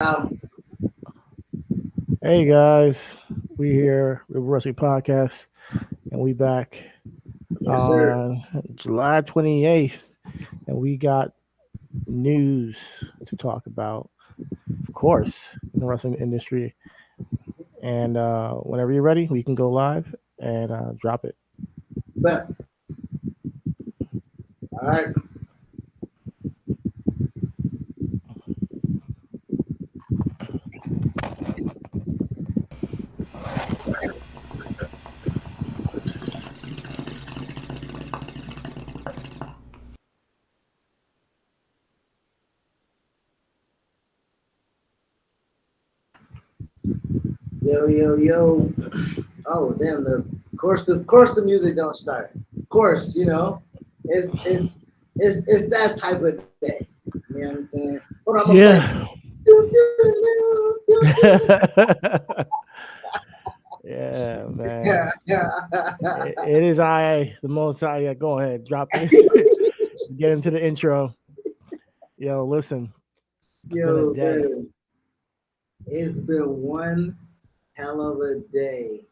Um, Hey guys, we here with Rusty Podcast, and we back yes, sir. on July 28th, and we got news to talk about, of course, in the wrestling industry. And whenever you're ready, we can go live and drop it. But all right. Yo, yo, yo. Oh, damn. The music don't start. Of course, it's that type of day. You know what I'm saying? Hold on, I'm gonna play. Yeah. Do, do, do, do, do. Yeah, Yeah, man. yeah. It is the most high. Yeah, go ahead, drop it. Get into the intro. Yo, listen, it's been a Yo, day. man, it's been one hell of a day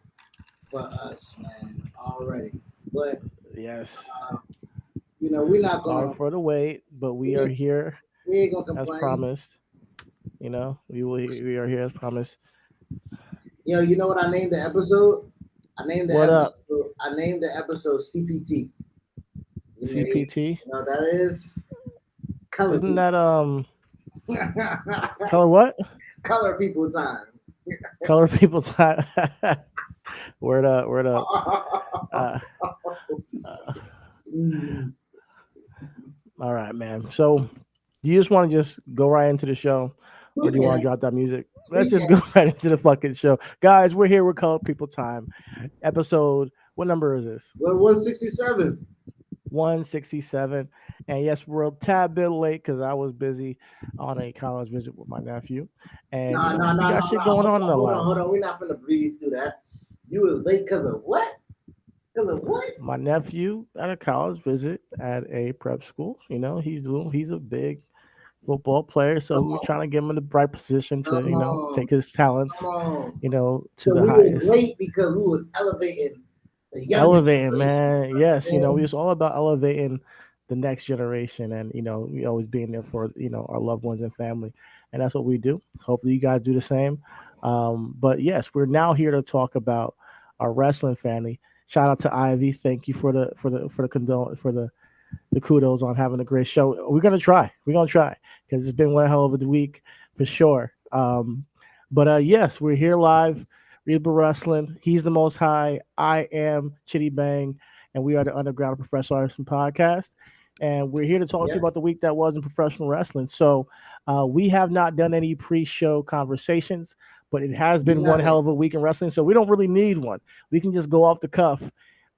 for us, man. Already, but Yes. uh, we're not Sorry gonna for the wait, but we we are ain't, here we ain't gonna as complain. promised. We are here as promised. Yo, you know what I named the episode? What up, I named the episode CPT. C.P.T? That is color Isn't people. that color what? Color people time. Color people time. Word up, word up. Uh, uh, Mm, all right, man. So, do you just want to just go right into the show, or we do you want can, to drop that music? Let's we just can. go right into the fucking show, guys. We're here with Color People Time, episode. What number is this? Well, 167. 167. And yes, we're a tad bit late because I was busy on a college visit with my nephew. And, Nah, nah, we nah, got nah, shit nah. going Hold on in on, our hold on, hold lives. on. We're not gonna breathe through that. You was late because of what? Because of what? My nephew at a college visit at a prep school. He's a big football player. So Come we were on, trying to get him in the right position to, come on, take his come talents, on. to So the we was highest. late because we was elevating the younger Elevating, generation. man. Yes, Man. it's all about elevating the next generation, and we always being there for our loved ones and family, and that's what we do. Hopefully, you guys do the same. But yes, we're now here to talk about our wrestling family. Shout out to Ivy. Thank you for the kudos on having a great show. We're gonna try. We're gonna try because it's been one hell of a week for sure. But yes, we're here live. Reba Wrestling. He's the Most High. I am Chitty Bang, and we are the Underground Professional Wrestling Podcast. And we're here to talk to you Yeah. about the week that was in professional wrestling. So we have not done any pre-show conversations, but it has been one hell Nothing. of a week in wrestling. So we don't really need one. We can just go off the cuff.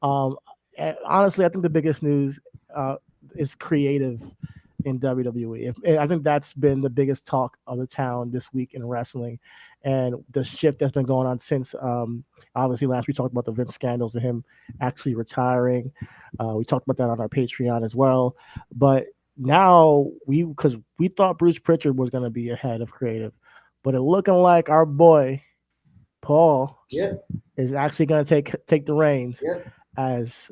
Um, and honestly, I think the biggest news uh, is creative in WWE. I think that's been the biggest talk of the town this week in wrestling, and the shift that's been going on since obviously last we talked about the Vince scandals and him actually retiring. We talked about that on our Patreon as well, but now because we thought Bruce Pritchard was going to be ahead of creative, but it looking like our boy Paul Yep. is actually going to take the reins Yep. as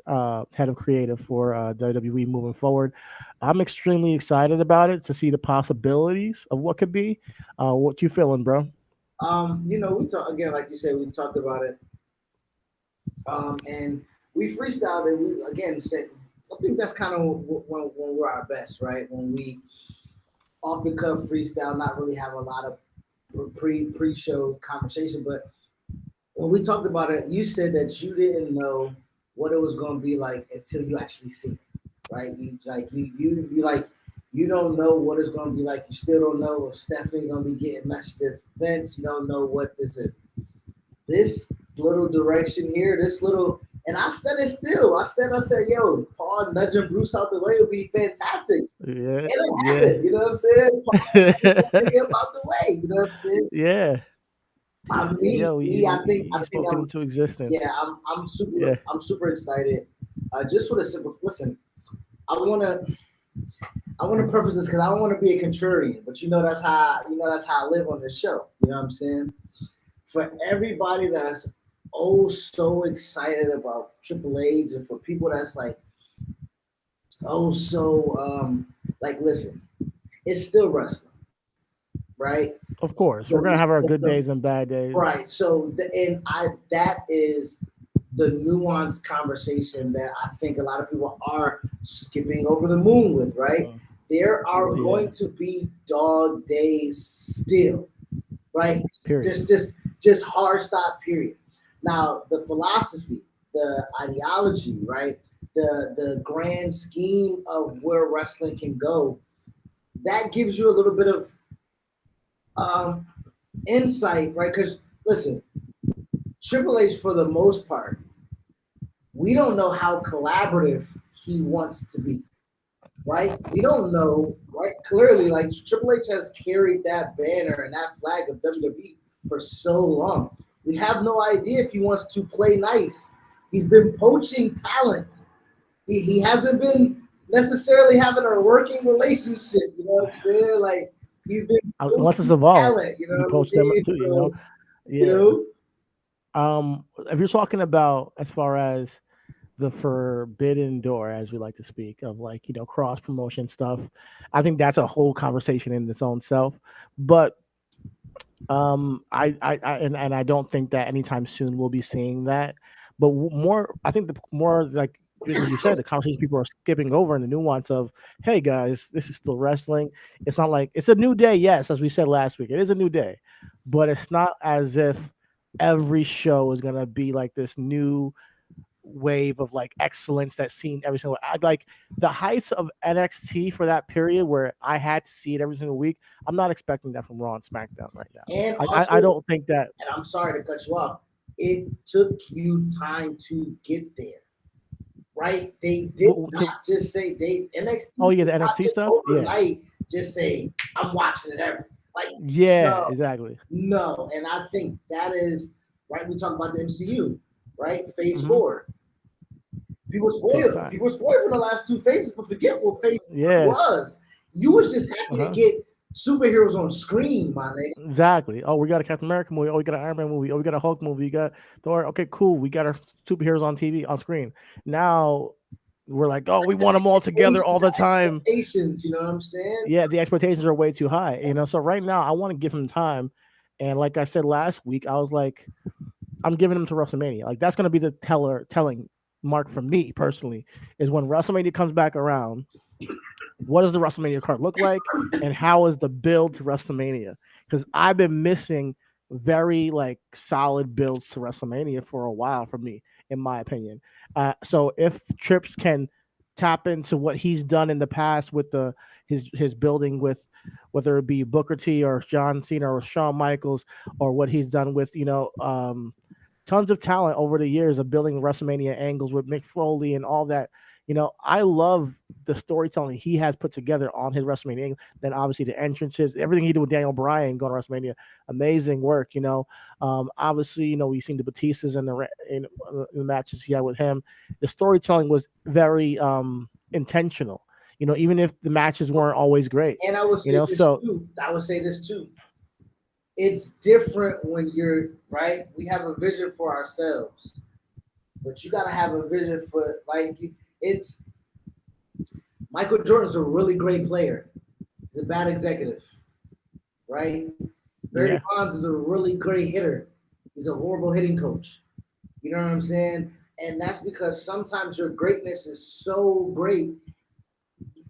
head of creative for WWE moving forward. I'm extremely excited about it to see the possibilities of what could be. What you feeling, bro? We talk again, like you said, we talked about it. And we freestyled it. We again said, I think that's kind of when we're our best, right? When we off the cuff freestyle, not really have a lot of pre show conversation. But when we talked about it, you said that you didn't know what it was going to be like until you actually see it, right? You don't know what it's going to be like. You still don't know if Stephanie going to be getting messages. Vince, you don't know what this is. This little direction here, this little, and I said it still. I said, yo, Paul nudging Bruce out the way would be fantastic. Yeah, And it yeah, happened, you know what I'm saying? Paul nudging that nigga out the way, you know what I'm saying? yeah. Yo, I think, you spoke it into existence. yeah, I'm Yeah, super excited. Just for the simple, listen, I want to. I want to preface this because I don't want to be a contrarian, but that's how I live on this show. You know what I'm saying? For everybody that's oh so excited about Triple H, and for people that's like oh so like listen, it's still wrestling, right? Of course, we're gonna The, have our the, good the days and bad days. right. So that is the nuanced conversation that I think a lot of people are skipping over the moon with, right? Mm. There are Yeah. going to be dog days still, right? Period. Just hard stop, period. Now the philosophy, the ideology, right? The grand scheme of where wrestling can go, that gives you a little bit of um, insight, right? Because listen, Triple H for the most part, we don't know how collaborative he wants to be, right? We don't know, right? Clearly, like Triple H has carried that banner and that flag of WWE for so long. We have no idea if he wants to play nice. He's been poaching talent. He hasn't been necessarily having a working relationship. You know what I'm saying? Like he's been Unless it's poaching evolved, talent. You know he what I poached them mean? too. So you Yeah. know, If you're talking about as far as the forbidden door, as we like to speak of, like, cross promotion stuff, I think that's a whole conversation in its own self. But and I don't think that anytime soon we'll be seeing that. But more, I think the more, like you said, the conversations people are skipping over and the nuance of, hey guys, this is still wrestling. It's not like it's a new day. Yes, as we said last week, it is a new day, but it's not as if every show is gonna be like this new wave of like excellence that's seen every single. I like the heights of NXT for that period where I had to see it every single week. I'm not expecting that from Raw and SmackDown right now. and I also, don't think that. and I'm sorry to cut you off. It took you time to get there, right? They did To, not just say they NXT oh yeah, did the not NXT just stuff. Yeah, overnight just say I'm watching it every like yeah, no, exactly. no. And I think that is right. We talk about the MCU, right? Phase Hmm. four. People It takes spoiled. time. People spoiled from the last two phases, but forget what phase one Yeah. was. You was just happy to Uh-huh. get superheroes on screen, my nigga. Exactly. Oh, we got a Captain America movie. Oh, we got an Iron Man movie. Oh, we got a Hulk movie. We got Thor. Okay, cool. We got our superheroes on TV on screen. Now we're like, oh, we want them all together all the time. Expectations, you know what I'm saying? Yeah, the expectations are way too high. So right now I want to give him time. And like I said last week, I was like, I'm giving him to WrestleMania. Like that's gonna be the telling mark for me personally, is when WrestleMania comes back around. What does the WrestleMania card look like, and how is the build to WrestleMania? Because I've been missing very like solid builds to WrestleMania for a while for me, in my opinion. So if Trips can tap into what he's done in the past with his building with, whether it be Booker T or John Cena or Shawn Michaels, or what he's done with tons of talent over the years of building WrestleMania angles with Mick Foley and all that. I love the storytelling he has put together on his WrestleMania angle. Then obviously the entrances, everything he did with Daniel Bryan going to WrestleMania, amazing work. Obviously, we've seen the Batistas in the matches he had with him. The storytelling was very intentional. Even if the matches weren't always great. And I would say this So too. I would say this too. It's different when you're right. We have a vision for ourselves, but you gotta have a vision for it's Michael Jordan's a really great player. He's a bad executive, right? Barry yeah, Bonds is a really great hitter. He's a horrible hitting coach. You know what I'm saying? And that's because sometimes your greatness is so great,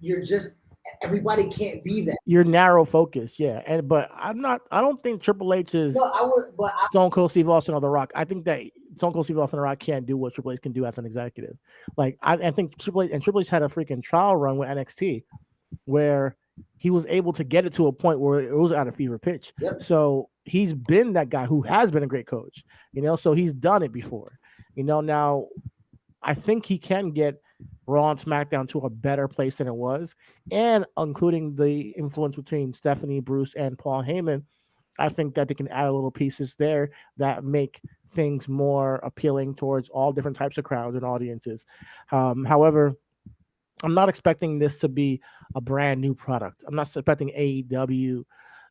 you're just everybody can't be that. you're narrow focus, yeah. But I'm not. I don't think Triple H No, is I would, but I, Stone Cold Steve Austin or The Rock. I think that Stone Cold Steve Austin or The Rock can't do what Triple H can do as an executive. Like I think Triple H had a freaking trial run with NXT where he was able to get it to a point where it was at a fever pitch. yep. So he's been that guy who has been a great coach. So he's done it before. Now I think he can get Raw and SmackDown to a better place than it was, and including the influence between Stephanie, Bruce, and Paul Heyman. I think that they can add a little pieces there that make things more appealing towards all different types of crowds and audiences. However, I'm not expecting this to be a brand new product. I'm not expecting AEW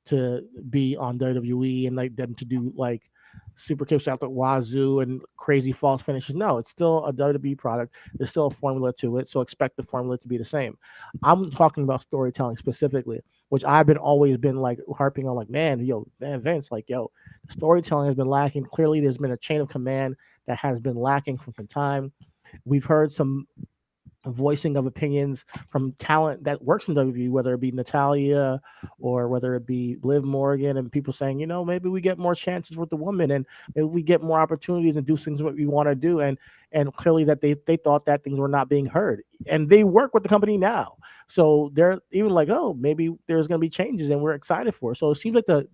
to be on WWE and like them to do like super kicks out the wazoo and crazy false finishes. No, it's still a WWE product. There's still a formula to it, so expect the formula to be the same. I'm talking about storytelling specifically, which I've been always been like harping on, like, man, yo, man, Vince, like, yo, storytelling has been lacking. Clearly, there's been a chain of command that has been lacking for some time. We've heard some voicing of opinions from talent that works in WWE, whether it be Natalia or whether it be Liv Morgan, and people saying, maybe we get more chances with the woman and maybe we get more opportunities and do things what we want to do. And clearly that they thought that things were not being heard. And they work with the company now. So they're even like, oh, maybe there's gonna be changes and we're excited for it. So it seems like the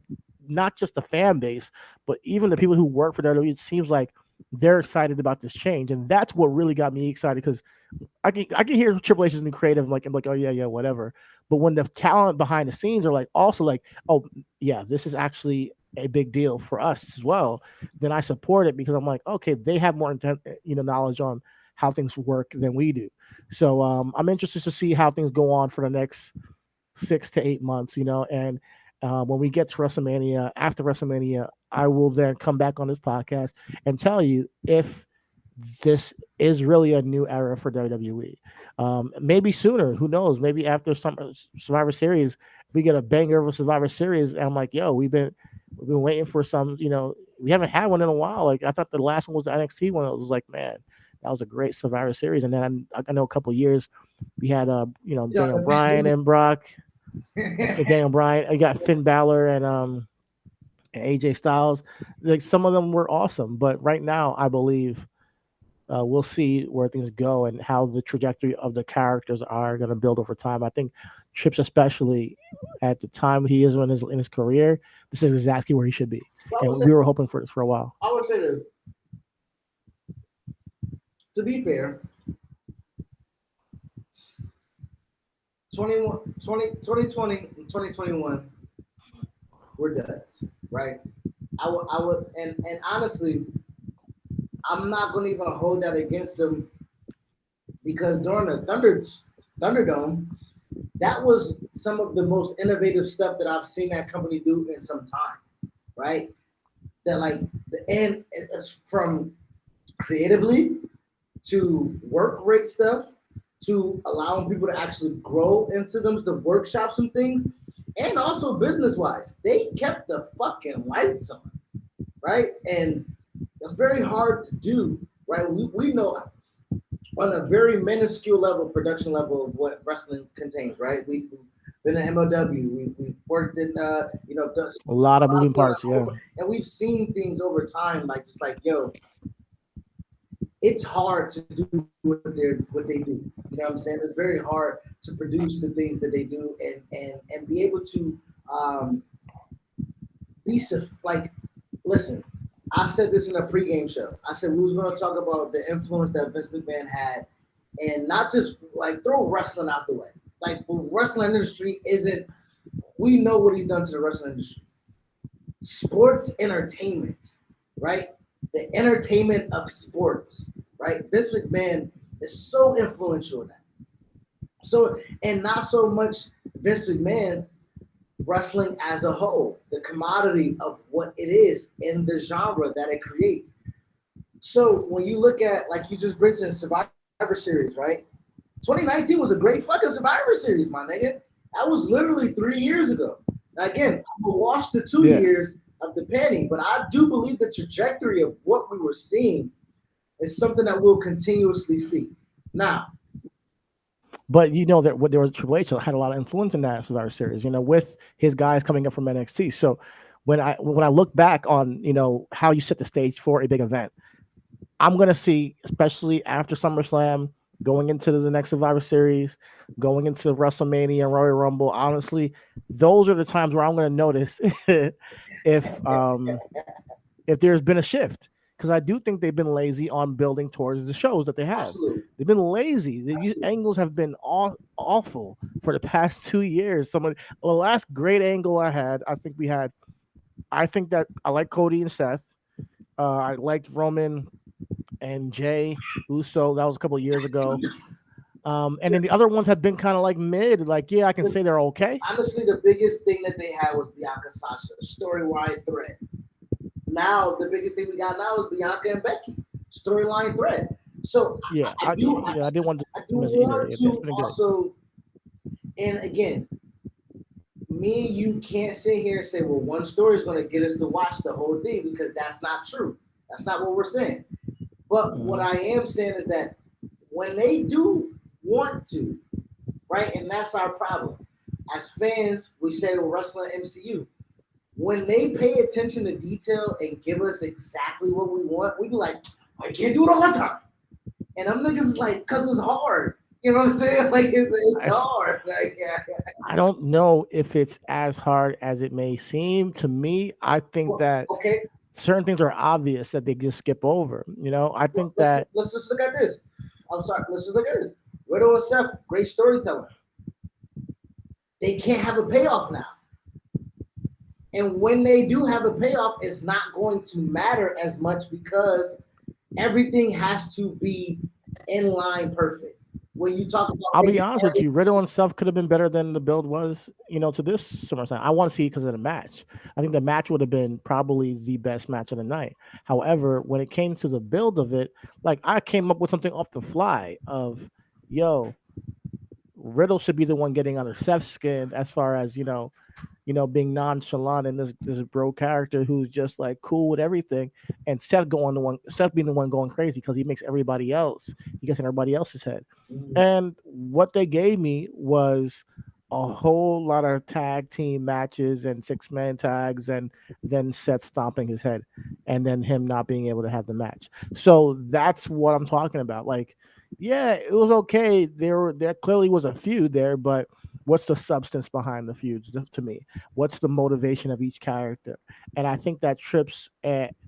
not just the fan base, but even the people who work for WWE, it seems like they're excited about this change. And that's what really got me excited because I can hear Triple H is new creative. I'm like, oh yeah, whatever. But when the talent behind the scenes are like also like, oh yeah, this is actually a big deal for us as well, then I support it because I'm like, okay, they have more knowledge on how things work than we do. So I'm interested to see how things go on for the next 6 to 8 months, and when we get to WrestleMania, after WrestleMania, I will then come back on this podcast and tell you if this is really a new era for WWE. Maybe sooner, who knows? Maybe after some Survivor Series, if we get a banger of a Survivor Series, and I'm like, yo, we've been waiting for some. We haven't had one in a while. Like I thought the last one was the NXT one. It was like, man, that was a great Survivor Series. And then I know a couple years we had Daniel Bryan and Brock, Daniel Bryan. I got Finn Balor and AJ Styles. Like some of them were awesome, but right now I believe we'll see where things go and how the trajectory of the characters are going to build over time. I think Trips, especially at the time he is in his career, this is exactly where he should be, Well, and we were hoping for this for a while. I would say that, to be fair, 2020 and 2021 we're duds, right? I would, and honestly, I'm not going to even hold that against them because during the Thunderdome, that was some of the most innovative stuff that I've seen that company do in some time, right? That like and it's from creatively to work rate stuff to allowing people to actually grow into them, to workshop some things, and also business wise, they kept the fucking lights on, right? And that's very hard to do, right? We know on a very minuscule level, production level of what wrestling contains, right? We've been in MLW, we've worked in, A lot of moving parts, yeah. and we've seen things over time, like just like, yo, it's hard to do what they do. You know what I'm saying? It's very hard to produce the things that they do and be able to be like, listen, I said this in a pregame show. I said we was going to talk about the influence that Vince McMahon had, and not just like throw wrestling out the way. Like the wrestling industry isn't. We know what he's done to the wrestling industry. Sports entertainment, right? The entertainment of sports, right? Vince McMahon is so influential in that. So, and not so much Vince McMahon, wrestling as a whole, the commodity of what it is in the genre that it creates. So when you look at, like you just mentioned, Survivor Series, right? 2019 was a great fucking Survivor Series, my nigga. That was literally 3 years ago. Now again, I'm gonna watch the 2 years of the penny, but I do believe the trajectory of what we were seeing is something that we'll continuously see. Now, But you know that what there was Triple H had a lot of influence in that Survivor Series, with his guys coming up from NXT. So when I look back on how you set the stage for a big event, I'm gonna see, especially after SummerSlam, going into the next Survivor Series, going into WrestleMania and Royal Rumble. Honestly, those are the times where I'm gonna notice if if there's been a shift. Because I do think they've been lazy on building towards the shows that they have. absolutely. They've been lazy. These angles have been awful for the past 2 years. The last great angle I had, I think that I like Cody and Seth. I liked Roman and Jay Uso. That was a couple of years ago. And then the other ones have been kind of like mid. Like, yeah, I can say they're okay. Honestly, the biggest thing that they had was Bianca Sasha, storyline thread. Now the biggest thing we got now is Bianca and Becky, storyline thread. So Yeah, I do yeah, I didn't want to I do miss either. want It's to been good. also, and again, me and you can't sit here and say, well, one story is going to get us to watch the whole thing because that's not true. That's not what we're saying. But what Hmm. I am saying is that when they do want to, right, and that's our problem. As fans, we say we're wrestling MCU. When they pay attention to detail and give us exactly what we want, we be like, oh, you can't do it all the time. And them niggas is like, cause it's hard. You know what I'm saying? Like it's I, hard. Like yeah. I don't know if it's as hard as it may seem to me. I think Well, that okay. certain things are obvious that they just skip over. I Well, think that let's just look at this. I'm sorry. Let's just look at this. Widow and Seth, great storytelling. They can't have a payoff now. And when they do have a payoff, it's not going to matter as much because everything has to be in line perfect. When you talk about I'll be making honest with you, Riddle and stuff could have been better than the build was, to this SummerSlam. I want to see it because of the match. I think the match would have been probably the best match of the night. However, when it came to the build of it, like I came up with something off the fly of, yo, Riddle should be the one getting under Seth's skin as far as, being nonchalant and this bro character who's just like cool with everything, and Seth being the one going crazy because he makes everybody else, he gets in everybody else's head. mm, And what they gave me was a whole lot of tag team matches and 6-man tags, and then Seth stomping his head, and then him not being able to have the match. So that's what I'm talking about. Like, yeah, it was okay. There clearly was a feud there, but what's the substance behind the feuds to me? What's the motivation of each character? And I think that Trips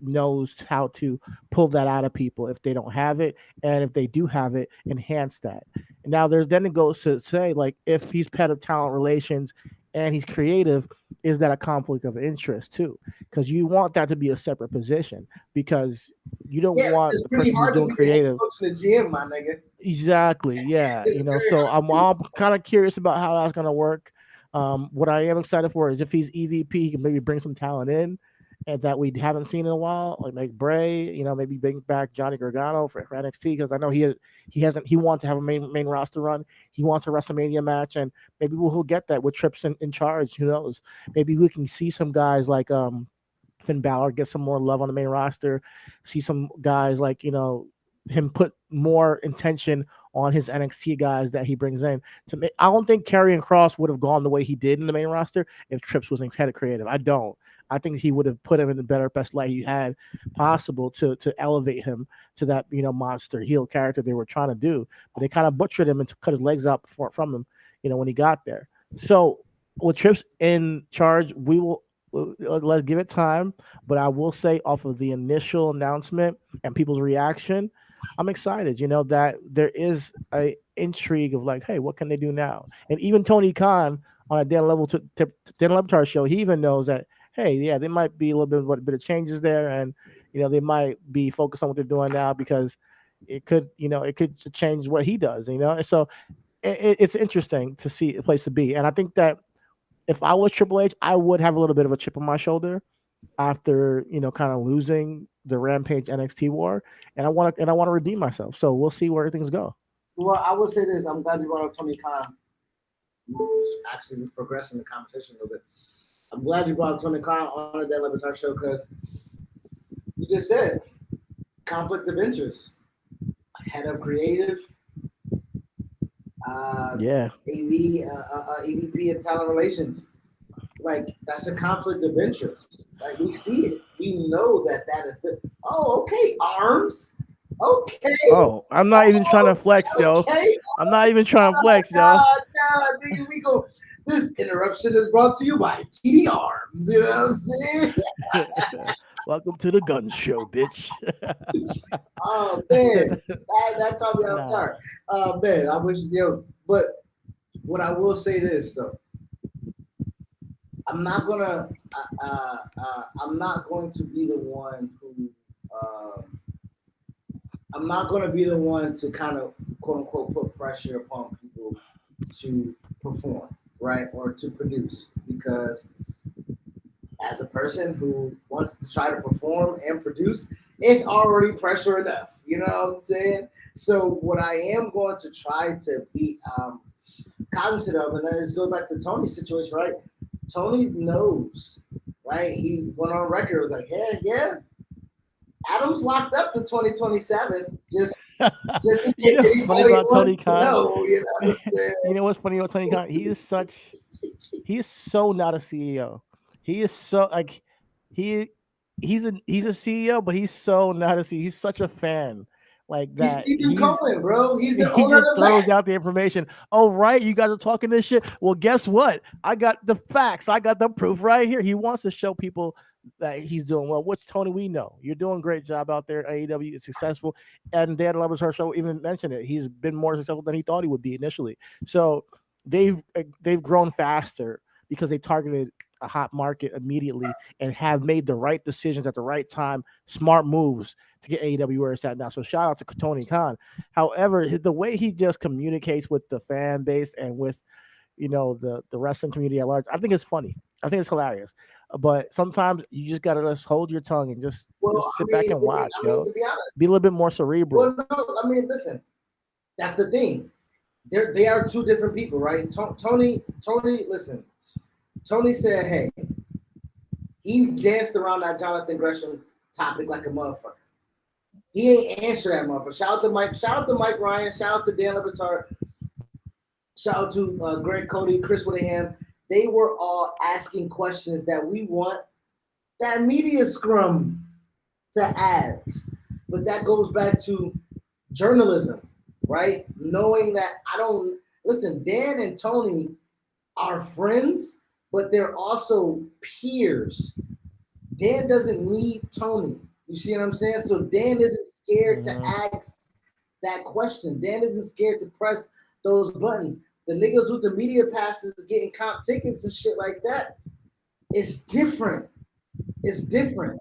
knows how to pull that out of people if they don't have it, and if they do have it, enhance that. Now, then it goes to say, like, if he's head of talent relations and he's creative, is that a conflict of interest too? Because you want that to be a separate position, because you don't yeah, want it's the pretty person who's hard to doing be the head creative. coach in the gym, my nigga. Exactly. Yeah. It's very So hard to do. I'm kind of curious about how that's gonna work. What I am excited for is if he's EVP, he can maybe bring some talent in and that we haven't seen in a while, like make Bray. Maybe bring back Johnny Gargano for NXT, because I know he wants to have a main roster run. He wants a WrestleMania match, and maybe we'll get that with Trips in charge. Who knows? Maybe we can see some guys like Finn Balor get some more love on the main roster. See some guys like him put more intention on his NXT guys that he brings in. I don't think Karrion Kross would have gone the way he did in the main roster if Trips was head of creative. I don't. I think he would have put him in the best light he had possible to elevate him to that monster heel character they were trying to do. But they kind of butchered him and cut his legs up from him. When he got there. So with Trips in charge, we will let's give it time. But I will say, off of the initial announcement and people's reaction, I'm excited. That there is a intrigue of like, hey, what can they do now? And even Tony Khan on a Dan Levitar show, he even knows that, hey, yeah, there might be a bit of changes there, and they might be focused on what they're doing now because it could change what he does. And so it's interesting to see a place to be, and I think that if I was Triple H, I would have a little bit of a chip on my shoulder after kind of losing the Rampage NXT war, and I want to redeem myself. So we'll see where things go. Well, I would say this. I'm glad you brought up Tony Khan. Who's actually progressing the conversation a little bit. I'm glad you brought up Tony Khan on the Dan Levitar show because you just said conflict of interest. Head of creative, uh, Yeah. EVP of talent relations. Like that's a conflict of interest. Like we see it. We know that is the. Oh, okay, arms. Okay. Oh, I'm not even trying to flex, yo. Okay. I'm not even trying to flex, yo. Nah, nigga, we go. This interruption is brought to you by GD Arms. You know what I'm saying? Welcome to the gun show, bitch. Oh man, that caught me off Nah. guard. Man, I wish but what I will say this though, I'm not gonna, I'm not going to be the one who, I'm not gonna be the one to kind of quote unquote put pressure upon people to perform, right, or to produce, because as a person who wants to try to perform and produce, it's already pressure enough. You know what I'm saying? So what I am going to try to be cognizant of, and then let's go back to Tony's situation, right? Tony knows, right? He went on record, was like, yeah, yeah, Adam's locked up to 2027. Just in You case know what's funny anybody about wants Tony to Khan? know, you know what I'm You saying? know what's funny about Tony Khan? He is so not a CEO. He is so like he he's a CEO, but he's so not a CEO. He's such a fan like He's that. Stephen He's Cohen, bro. He's the he owner of just the throws Mets. out the information. Oh, right, you guys are talking this shit. Well, guess what? I got the facts. I got the proof right here. He wants to show people that he's doing well. Which Tony, we know you're doing a great job out there. AEW, it's successful, and Dan Lovers Her Show even mentioned it. He's been more successful than he thought he would be initially. So they've grown faster because they targeted a hot market immediately and have made the right decisions at the right time, smart moves to get AEW where it's at now. So shout out to Tony Khan. However, the way he just communicates with the fan base and with the wrestling community at large, I think it's funny. I think it's hilarious. But sometimes you just gotta just hold your tongue and just Well, just sit back and watch, to yo. be honest, Be a little bit more cerebral. well, no, I mean, listen, that's the thing. They are two different people, right? Tony, listen. Tony said, "Hey, he danced around that Jonathan Gresham topic like a motherfucker. He ain't answer that motherfucker. Shout out to Mike. Shout out to Mike Ryan. Shout out to Dan Lebatard. Shout out to Greg Cody, Chris Whittingham. They were all asking questions that we want that media scrum to ask. But that goes back to journalism, right? Knowing that I don't listen, Dan and Tony are friends, but they're also peers. Dan doesn't need Tony. You see what I'm saying? So Dan isn't scared to Mhm. ask that question. Dan isn't scared to press those buttons. The niggas with the media passes getting comp tickets and shit like that, it's different. It's different.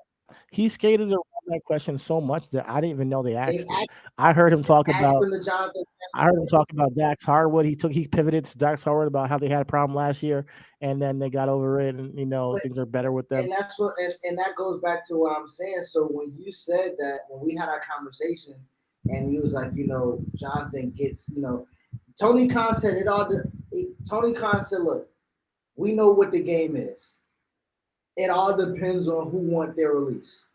He skated around that question so much that I didn't even know they They asked it. asked, I heard him talk asked about him to Jonathan. I heard him talk about Dax Harwood. He pivoted to Dax Harwood about how they had a problem last year, and then they got over it, and But things are better with them. and that's what and that goes back to what I'm saying. So when you said that, when we had our conversation, and he was like, Jonathan gets, Tony Khan said Tony Khan said, look, we know what the game is. It all depends on who want their release.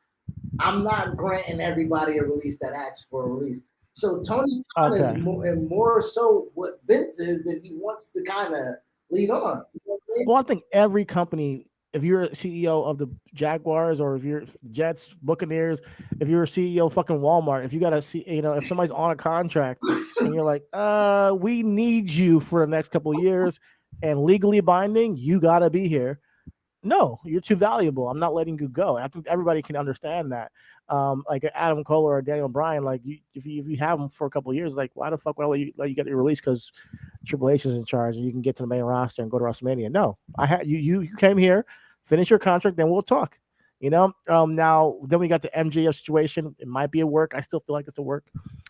I'm not granting everybody a release that asks for a release. So Tony Khan is Okay. more and more so what Vince is, that he wants to kind of lead on. You know what I mean? Well, I think every company, if you're a CEO of the Jaguars or if you're Jets, Buccaneers, if you're a CEO of fucking Walmart, if you got to see, if somebody's on a contract and you're like, we need you for the next couple of years and legally binding, you got to be here. No, you're too valuable. I'm not letting you go. I think everybody can understand that. Like Adam Cole or Daniel Bryan, like if you have them for a couple of years, like why the fuck would I let you get your release because Triple H is in charge and you can get to the main roster and go to WrestleMania? No, I had you came here, finish your contract, then we'll talk. Now then we got the MJF situation. It might be a work. I still feel like it's a work.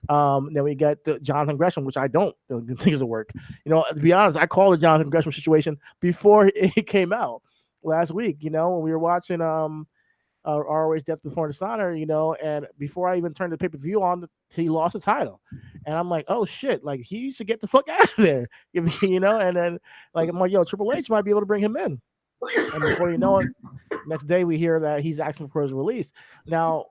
Then we got the Jonathan Gresham, which I don't think is a work. To be honest, I called the Jonathan Gresham situation before it came out last week, when we were watching ROH Death Before Dishonor, and before I even turned the pay-per-view on, he lost the title. And I'm like, oh shit, like he needs to get the fuck out of there. And then like I'm like, yo, Triple H might be able to bring him in. And before you know it, next day we hear that he's asking for his release. Now,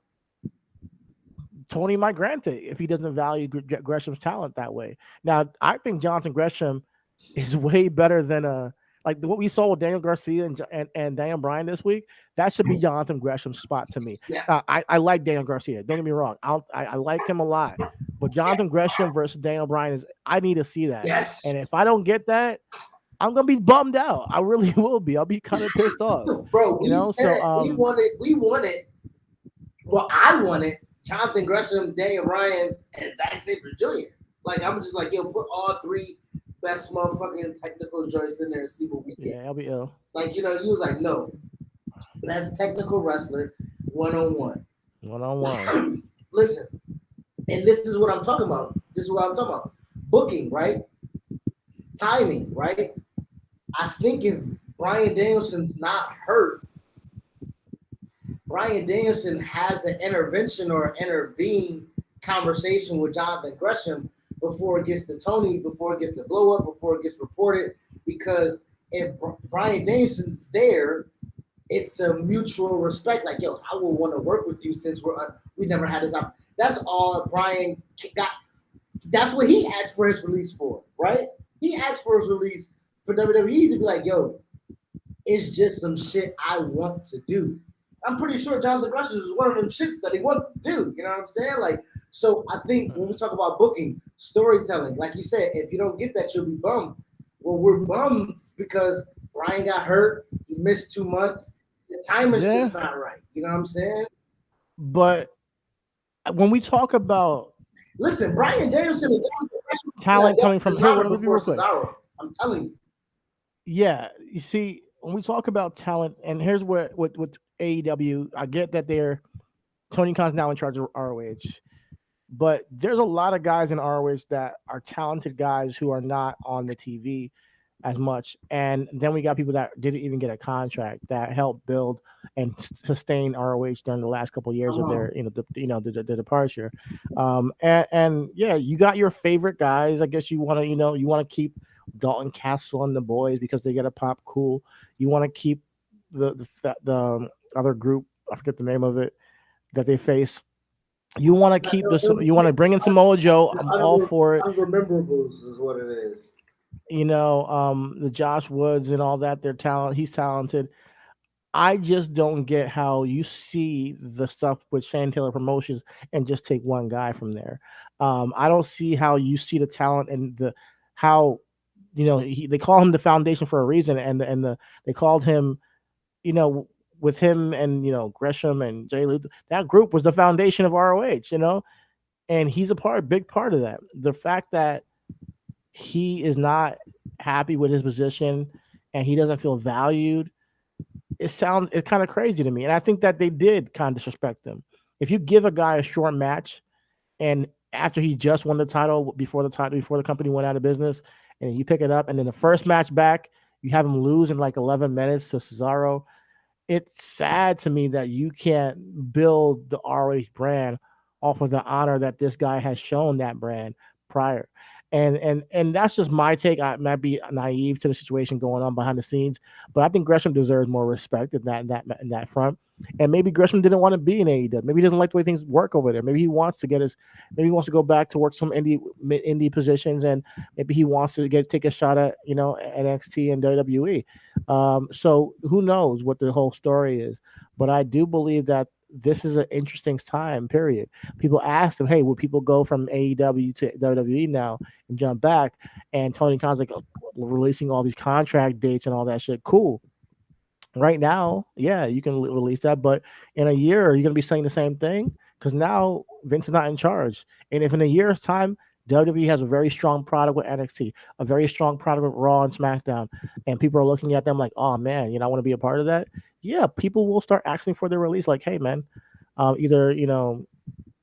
Tony might grant it if he doesn't value Gresham's talent that way. Now, I think Jonathan Gresham is way better than like what we saw with Daniel Garcia and Daniel Bryan this week. That should be Jonathan Gresham's spot to me. Yeah. I like Daniel Garcia. Don't get me wrong. I like him a lot. But Jonathan Gresham versus Daniel Bryan I need to see that. Yes. And if I don't get that, I'm gonna be bummed out. I really will be. I'll be kind of pissed off. Bro, we said So it. We wanted. Well, I wanted Jonathan Gresham, Daniel Ryan, and Zack Sabre Jr. Like I'm just like, yo, put all three best motherfucking technical joints in there and see what we get. yeah, I'll be ill. Like, you was like, no, that's technical wrestler 101. 1-on-1. Listen, And this is what I'm talking about. This is what I'm talking about. Booking, right? Timing, right? I think if Brian Danielson's not hurt, Brian Danielson has an intervention or intervene conversation with Jonathan Gresham before it gets to Tony, before it gets to blow up, before it gets reported. Because if Brian Danielson's there, it's a mutual respect. Like, yo, I will want to work with you since we never had this opportunity. That's all Brian got. That's what he asked for his release for, right? He asked for his release for WWE to be like, yo, it's just some shit I want to do. I'm pretty sure Jonathan Gresham is one of them shits that he wants to do. You know what I'm saying? Like, so I think when we talk about booking, storytelling, like you said, if you don't get that, you'll be bummed. Well, we're bummed because Brian got hurt. He missed 2 months. The time is Yeah, just not right. You know what I'm saying? but when we talk about Listen, Brian Danielson and Jonathan Gresham talent coming from here, what Cesaro let me be before real quick. Cesaro. I'm telling you. Yeah, you see, when we talk about talent, and here's where with AEW, I get that they're Tony Khan's now in charge of ROH, but there's a lot of guys in ROH that are talented guys who are not on the TV as much. And then we got people that didn't even get a contract that helped build and sustain ROH during the last couple of years of their, the departure. And yeah, you got your favorite guys. I guess you want to, you want to keep Dalton Castle and the boys because they get a pop cool. You want to keep the other group. I forget the name of it that they face. You want to keep this. You want to bring in Samoa Joe. I'm all for it. Unrememberables is what it is. The Josh Woods and all that. They're talent. He's talented. I just don't get how you see the stuff with Shane Taylor Promotions and just take one guy from there. I don't see how you see the talent and how they call him the foundation for a reason, and they called him, you know with him and Gresham and Jay Luther. That group was the foundation of ROH. And he's big part of that. The fact that he is not happy with his position and he doesn't feel valued, it's kind of crazy to me. And I think that they did kind of disrespect him. If you give a guy a short match and after he just won the title before the company went out of business, and you pick it up and then the first match back you have him lose in like 11 minutes to Cesaro, it's sad to me that you can't build the RH brand off of the honor that this guy has shown that brand prior. And that's just my take. I might be naive to the situation going on behind the scenes, but I think Gresham deserves more respect in that front. And maybe Gresham didn't want to be in AEW. Maybe he doesn't like the way things work over there. Maybe he wants to maybe he wants to go back to work some indie positions, and maybe he wants to take a shot at NXT and WWE. So who knows what the whole story is? But I do believe that this is an interesting time period. People asked him, "Hey, will people go from AEW to WWE now and jump back?" And Tony Khan's like, releasing all these contract dates and all that shit. Cool. Right now, yeah, you can release that, but in a year, are you going to be saying the same thing? Because now Vince is not in charge, and if in a year's time WWE has a very strong product with NXT, a very strong product with Raw and SmackDown, and people are looking at them like, "Oh man, I want to be a part of that." Yeah, people will start asking for their release. Like, "Hey man, either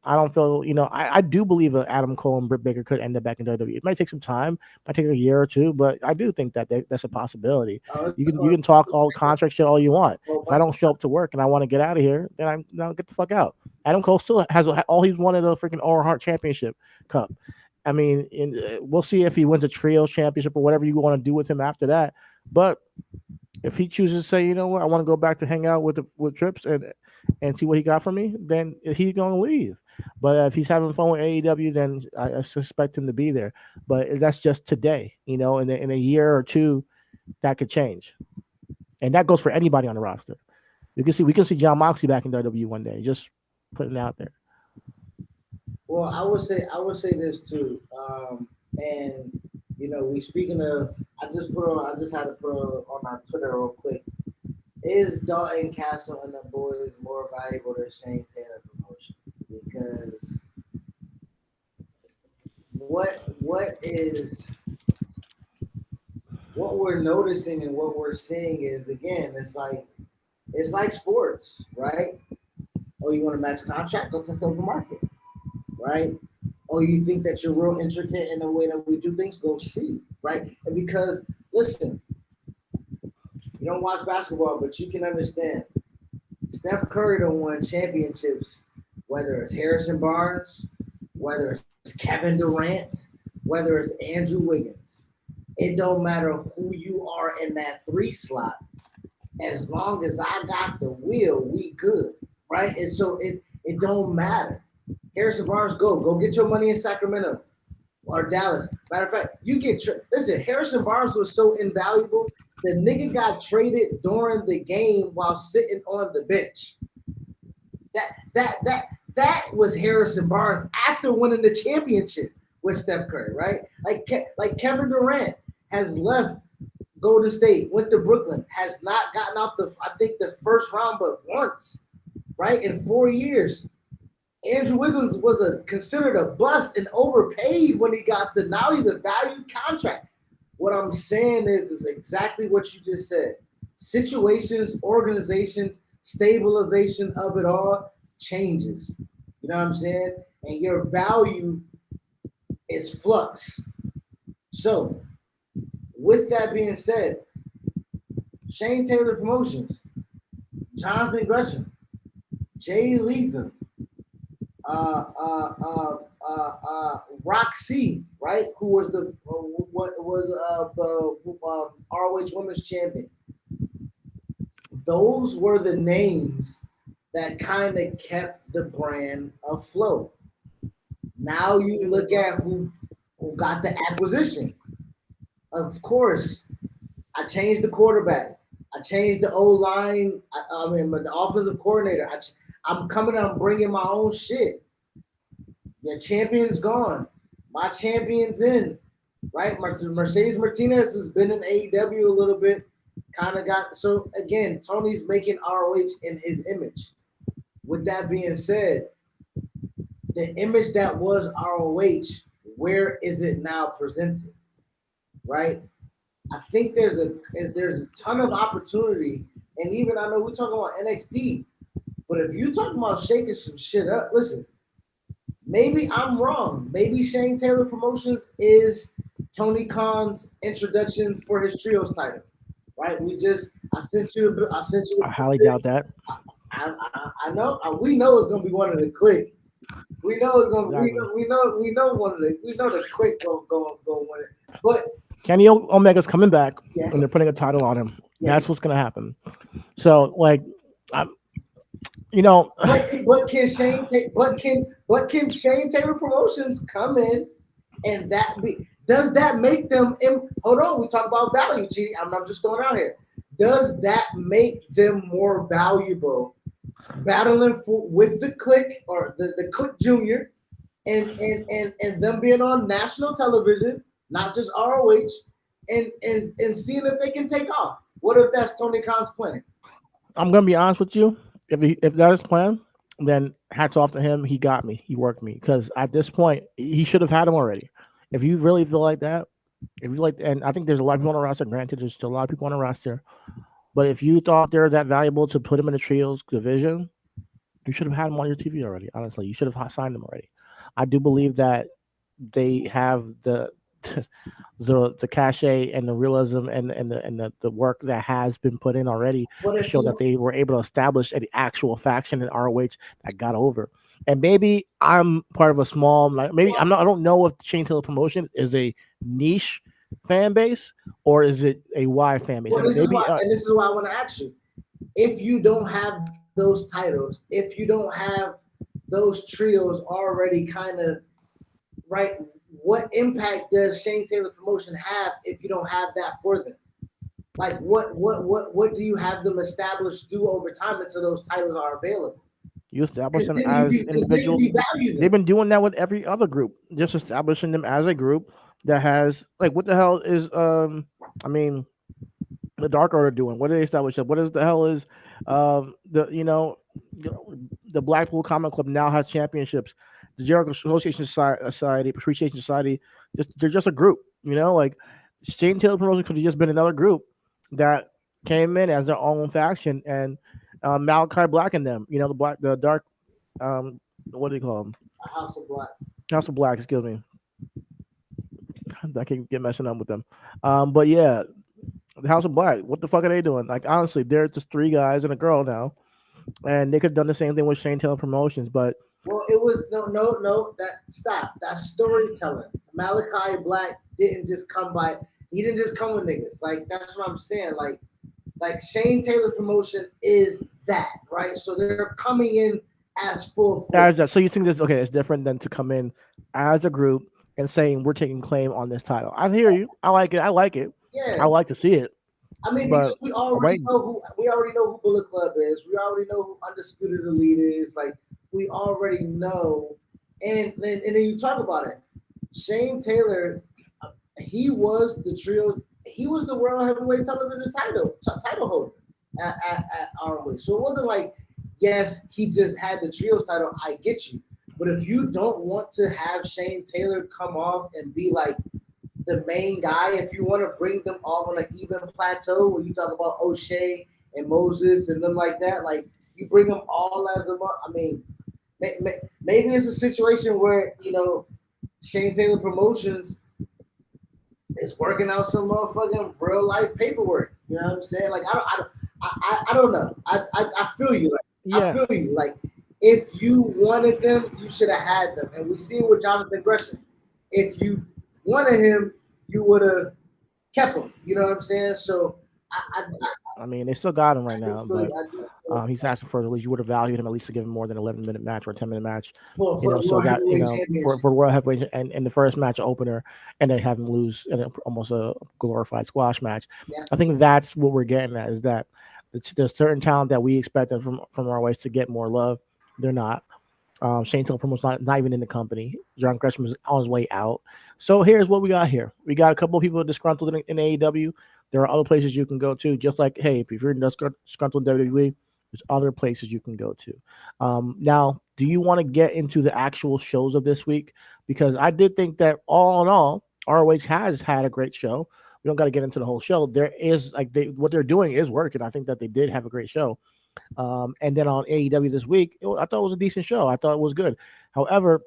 I don't feel, I do believe Adam Cole and Britt Baker could end up back in WWE. It might take some time, might take a year or two, but I do think that that's a possibility. You can talk all contract shit all you want. If I don't show up to work and I want to get out of here, then I'll get the fuck out. Adam Cole still has all he's wanted, a freaking Oral Heart Championship Cup. I mean, we'll see if he wins a Trios Championship or whatever you want to do with him after that. But if he chooses to say, you know what, I want to go back to hang out with Trips and see what he got from me, then he's going to leave. But if he's having fun with AEW, then I suspect him to be there. But that's just today, in a year or two, that could change, and that goes for anybody on the roster. We can see John Moxley back in WWE one day. Just putting it out there. Well, I would say this too, and we speaking of. I just had to put on our Twitter real quick. Is Dalton Castle and the boys more valuable than Shane Taylor promotion? Because what we're noticing and what we're seeing is, again, it's like sports, right? Oh, you want a max contract? Go test the open market, right? or you think that you're real intricate in the way that we do things, go see, right? And because listen, you don't watch basketball, but you can understand. Steph Curry done won championships, whether it's Harrison Barnes, whether it's Kevin Durant, whether it's Andrew Wiggins. It don't matter who you are in that three slot. As long as I got the will, we good, right? And so it don't matter. Harrison Barnes, go get your money in Sacramento or Dallas. Matter of fact, you get listen. Harrison Barnes was so invaluable. The nigga got traded during the game while sitting on the bench. That that that that was Harrison Barnes after winning the championship with Steph Curry, right? Like Kevin Durant has left Golden State, went to Brooklyn, has not gotten out I think the first round but once, right? In 4 years. Andrew Wiggins was considered a bust and overpaid when he got to now he's a valued contract. What I'm saying is exactly what you just said. Situations, organizations, stabilization of it all changes. You know what I'm saying? And your value is flux. So, with that being said, Shane Taylor Promotions, Jonathan Gresham, Jay Leatham, Roxy, right? Who was the ROH Women's Champion. Those were the names that kind of kept the brand afloat. Now you look at who got the acquisition. Of course, I changed the quarterback. I changed the O line. I mean, the offensive coordinator. I'm coming. I'm bringing my own shit. Your champion's gone. My champion's in. Right? Mercedes Martinez has been in AEW a little bit. Kind of got so again. Tony's making ROH in his image. With that being said, the image that was ROH, where is it now presented? Right? I think there's a ton of opportunity, and even I know we're talking about NXT, but if you're talking about shaking some shit up, listen, maybe I'm wrong. Maybe Shane Taylor Promotions is Tony Khan's introduction for his trios title, right? I sent you. I highly doubt that. I know. We know it's gonna be one of the click. We know it's gonna. Exactly. We know one of the. We know the click gonna win it. But Kenny Omega's coming back, yes, and they're putting a title on him. Yes. That's what's gonna happen. So, like, you know, but can Shane Taylor Promotions come in, and does that make them? Hold on, we talk about value, G. I'm just throwing out here. Does that make them more valuable, battling with the Click or the Click Junior, and them being on national television, not just ROH, and seeing if they can take off? What if that's Tony Khan's plan? I'm gonna be honest with you. If that is plan, then hats off to him. He got me. He worked me because at this point he should have had him already. If you really feel like that, if you like, and I think there's a lot of people on the roster. Granted, there's still a lot of people on the roster, but if you thought they're that valuable to put him in the trios division, you should have had him on your TV already. Honestly, you should have signed him already. I do believe that they have the cachet and the realism and the work that has been put in already to show that they were able to establish an actual faction in ROH that got over. And maybe I'm part of a small, maybe I'm not. I don't know if Shane Taylor Promotion is a niche fan base or is it a wide fan base. Well, this is why I want to ask you: if you don't have those titles, if you don't have those trios already, kind of right. What impact does Shane Taylor Promotion have if you don't have that for them? Like what do you have them established do over time until those titles are available? You establish them as individuals. They've been doing that with every other group, just establishing them as a group that has like what the hell is I mean the Dark Order doing? What do they establish? What is the hell is the Blackpool Comic Club now has championships. The Jericho Association Society, Appreciation Society, they're just a group, like Shane Taylor Promotion could have just been another group that came in as their own faction, and Malachi Black and them, the dark, what do you call them? A House of Black. House of Black, excuse me. I can get messing up with them. But yeah, the House of Black. What the fuck are they doing? Like honestly, they're just three guys and a girl now, and they could have done the same thing with Shane Taylor Promotions. But Well, it was no. That stop. That's storytelling. Malachi Black didn't just come by. He didn't just come with niggas. Like that's what I'm saying. Like Shane Taylor promotion is that right. So they're coming in as full force. as that, so you think this okay? It's different than to come in as a group and saying we're taking claim on this title. I hear you. I like it. I like it. I Yeah. like to see it. I mean, But because wait, we already know who Bullet Club is. We already know who Undisputed Elite is. Like we already know, and then you talk about it. Shane Taylor, he was the trio. He was the world heavyweight television title holder at ROH. So it wasn't like, yes, he just had the trios title. I get you, but if you don't want to have Shane Taylor come off and be like the main guy, if you want to bring them all on an even plateau where you talk about O'Shea and Moses and them like that, like you bring them all as a, I mean, maybe it's a situation where Shane Taylor Promotions is working out some motherfucking real life paperwork. You know what I'm saying? Like I don't know. I feel you. Like I yeah. feel you. Like if you wanted them, you should have had them. And we see it with Jonathan Gresham. If you wanted him, you would have kept him. You know what I'm saying? So I mean, they still got him right do now, feel but I do feel he's asking for at least you would have valued him at least to give him more than 11-minute match or a 10-minute match, for the so World that Heavyweight Championship. for the World Heavyweight and the first match opener, and then have him lose in almost a glorified squash match. Yeah. I think that's what we're getting at is that there's certain talent that we expected from our ways to get more love. They're not. Shane Taylor Promo's not even in the company. John Gresham is on his way out. So here's what we got here. We got a couple of people disgruntled in AEW. There are other places you can go to. Just like, hey, if you're disgruntled in WWE, there's other places you can go to. Now, do you want to get into the actual shows of this week? Because I did think that all in all, ROH has had a great show. We don't got to get into the whole show. There is what they're doing is working. I think that they did have a great show. And then on AEW this week, I thought it was a decent show. I thought it was good. However,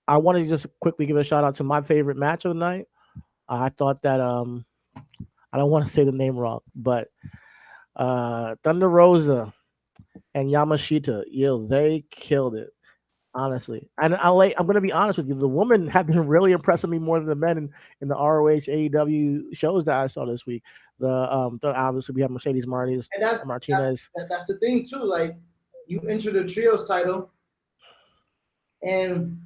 I wanted to just quickly give a shout out to my favorite match of the night. I thought that I don't want to say the name wrong, but Thunder Rosa and Yamashita, they killed it. Honestly, and I'm gonna be honest with you. The women have been really impressing me more than the men in the ROH AEW shows that I saw this week. Obviously we have Mercedes And Martinez. that's the thing too. Like you enter the trios title, and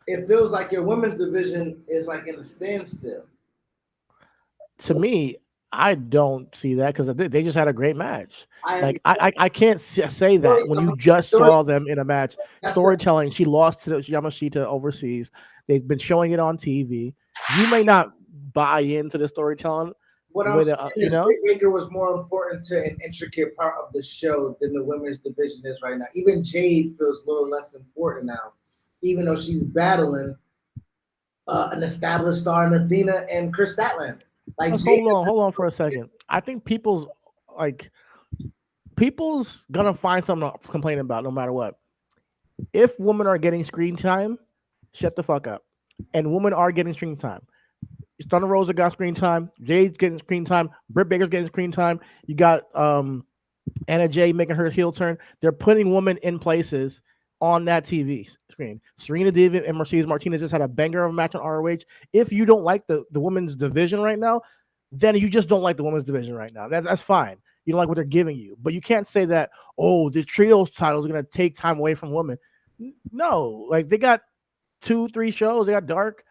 it feels like your women's division is like in a standstill. To me, I don't see that because they just had a great match. I Like I can't say that when you just story, saw them in a match. that's a, Storytelling, she lost to Yamashita overseas. They've been showing it on TV. You may not buy into the storytelling what the I'm way that saying is Britt Baker was more important to an intricate part of the show than the women's division is right now. Even Jade feels a little less important now, even though she's battling an established star in Athena and Chris Statlander. Like Jade, hold on for a second. I think like people's gonna find something to complain about no matter what. If women are getting screen time, shut the fuck up. And women are getting screen time. Thunder Rosa got screen time. Jade's getting screen time. Britt Baker's getting screen time. You got Anna Jay making her heel turn. They're putting women in places on that TV screen. Serena Deeb and Mercedes Martinez just had a banger of a match on ROH. If you don't like the women's division right now, then you just don't like the women's division right now. That's fine. You don't like what they're giving you. But you can't say that, oh, the trios title is going to take time away from women. No, like they got 2-3 shows. They got Dark,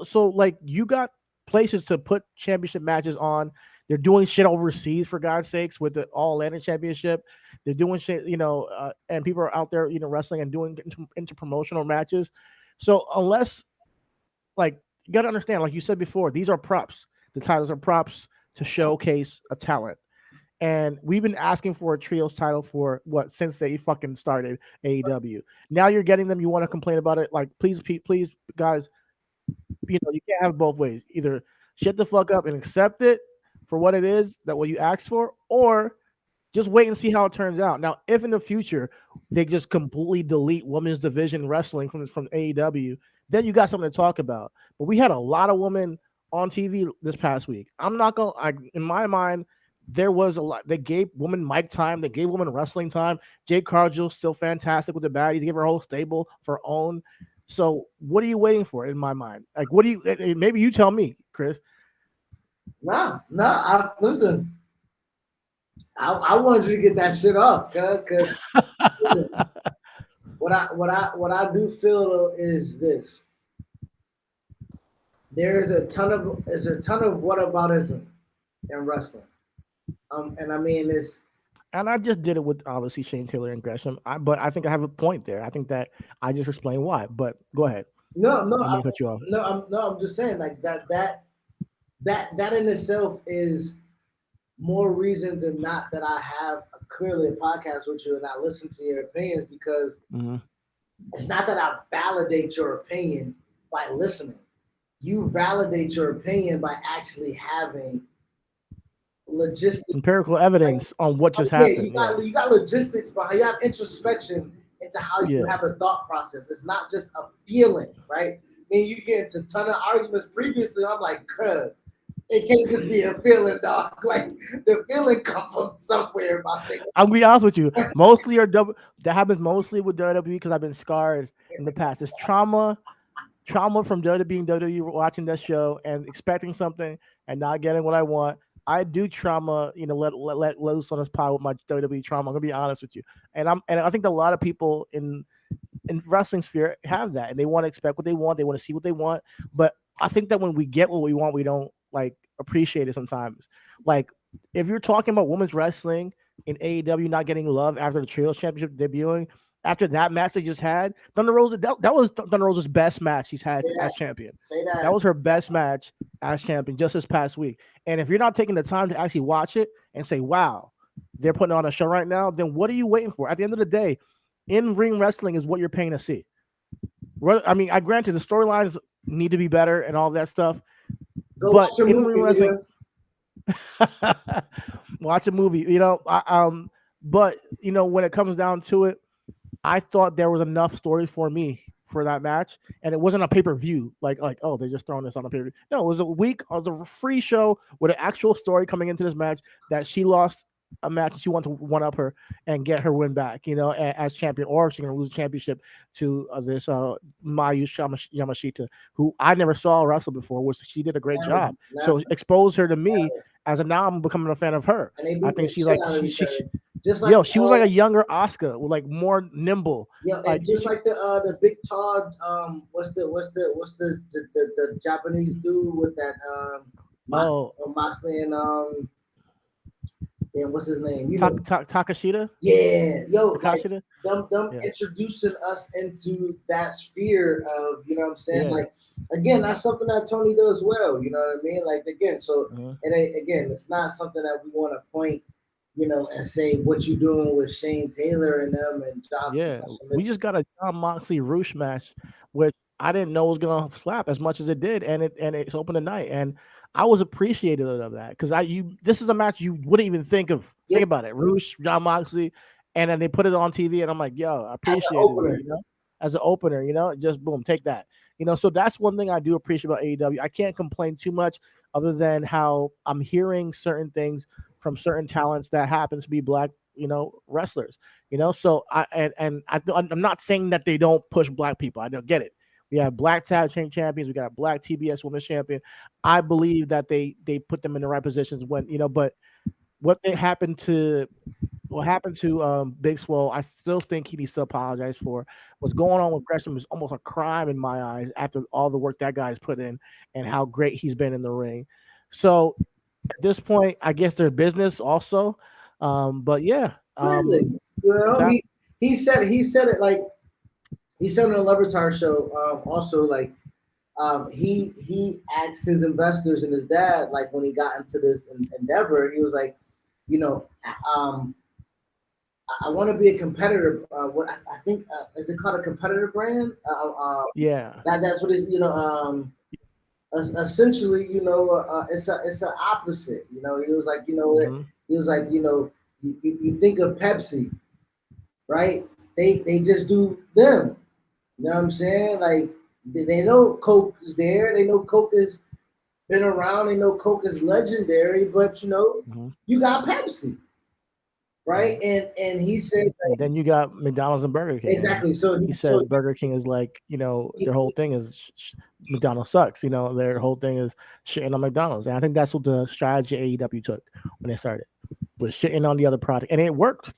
so like you got places to put championship matches on. They're doing shit overseas for God's sakes with the All Atlantic Championship. They're doing shit, and people are out there, wrestling and doing into promotional matches. So unless, like, you got to understand, like you said before, these are props. The titles are props to showcase a talent. And we've been asking for a trios title for what since they fucking started AEW. Now you're getting them. You want to complain about it? Like, please, guys, you can't have it both ways. Either shut the fuck up and accept it for what it is, that what you asked for, or Just wait and see how it turns out. Now, if in the future they just completely delete women's division wrestling from AEW, then you got something to talk about. But we had a lot of women on TV this past week. I'm not gonna. In my mind, there was a lot. They gave women mic time. They gave women wrestling time. Jade Cargill still fantastic with the baddies. They gave her whole stable for her own. So what are you waiting for? In my mind, like, what do you? Maybe you tell me, Chris. No. Listen. I wanted you to get that shit off, cause what I do feel is this: there's a ton of whataboutism in wrestling, and I mean it's And I just did it with obviously Shane Taylor and Gresham. But I think I have a point there. I think that I just explained why. But go ahead. no no I I, mean, cut you off. I'm just saying like that in itself is more reason than not that I have clearly a podcast with you and I listen to your opinions because Mm-hmm. it's not that I validate your opinion by listening. You validate your opinion by actually having logistics. Empirical evidence on what just Yeah, happened. Yeah. you got logistics behind. You have introspection into how you Yeah. have a thought process. It's not just a feeling, right? I mean, you get into a ton of arguments previously. I'm like, cuz it can't just be a feeling, dog. Like the feeling come from somewhere, my nigga. I'll be honest with you. Mostly or double that happens mostly with WWE because I've been scarred in the past. It's trauma from WWE being WWE watching that show and expecting something and not getting what I want. I do trauma, let loose on this pile with my WWE trauma. I'm gonna be honest with you, and I think a lot of people in wrestling sphere have that, and they want to expect what they want. They want to see what they want, but I think that when we get what we want, we don't like appreciate it sometimes. Like if you're talking about women's wrestling in AEW not getting love after the Trios Championship debuting, after that match they just had, Thunder Rosa that was Thunder Rosa's best match she's had Say as that. champion. Say That that. was her best match as champion just this past week. And if you're not taking the time to actually watch it and say, "Wow, they're putting on a show right now," then what are you waiting for? At the end of the day, in ring wrestling is what you're paying to see. I mean, I granted the storylines need to be better and all that stuff, Go but watch a in ring movie, wrestling, nigga. watch a movie, but when it comes down to it, I thought there was enough story for me for that match, and it wasn't a pay per view. Like oh, they're just throwing this on a pay per view. No, it was a week of the free show with an actual story coming into this match that she lost a match and she wanted to one up her and get her win back, as champion, or she's gonna lose the championship to this Mayu Yamashita, who I never saw wrestle before, which she did a great Never, job. never, So expose her to me never. as a now I'm becoming a fan of her. And they I beat think the she's shit like out of each she other. Just like Yo, she was like a younger Oscar, like more nimble. and just like the big Todd, what's the Japanese dude with that Oh, Moxley and damn, what's his name? You know, Takashita, yeah, yo, like Takashita. them Yeah, introducing us into that sphere of, you know what I'm saying? yeah. Like again, that's something that Tony does well, you know what I mean? Like again, so Mhm. again, it's not something that we want to point, and say what you doing with Shane Taylor and them and John. Yeah, we just got a John Moxley Roosh match, which I didn't know was gonna slap as much as it did, and it's open tonight, and I was appreciative of that because this is a match you wouldn't even think of. Yeah, Think about it, Roosh, John Moxley, and then they put it on TV, and I'm like, yo, I as an appreciated it, opener. as an opener, just boom, take that, So that's one thing I do appreciate about AEW. I can't complain too much, other than how I'm hearing certain things from certain talents that happen to be black, wrestlers. So I'm not saying that they don't push black people. I don't get it. We have black tag team champions. We got a black TBS women's champion. I believe that they put them in the right positions when but what they happened to what happened to Big Swole, I still think he needs to apologize for. What's going on with Gresham is almost a crime in my eyes after all the work that guy's put in and how great he's been in the ring. So at this point, I guess their business also. But yeah, Clearly, exactly. he said it like he said on the Levertard show. Also, like he asked his investors and his dad, like when he got into this endeavor, he was like, you know, um, I want to be a competitor. What I think is it called a competitor brand? Yeah. That's what it's essentially it's an opposite. He was like Hmm. he was like You think of Pepsi, right? They just do them. You know what I'm saying? Like they know Coke is there. They know Coke has been around. They know Coke is legendary. But Mhm. you got Pepsi, right? Mhm. And he said And then you got McDonald's and Burger King, and exactly. So he said Burger King is like, their whole thing is McDonald's sucks. Their whole thing is shitting on McDonald's, and I think that's what the strategy AEW took when they started, was shitting on the other product, and it worked.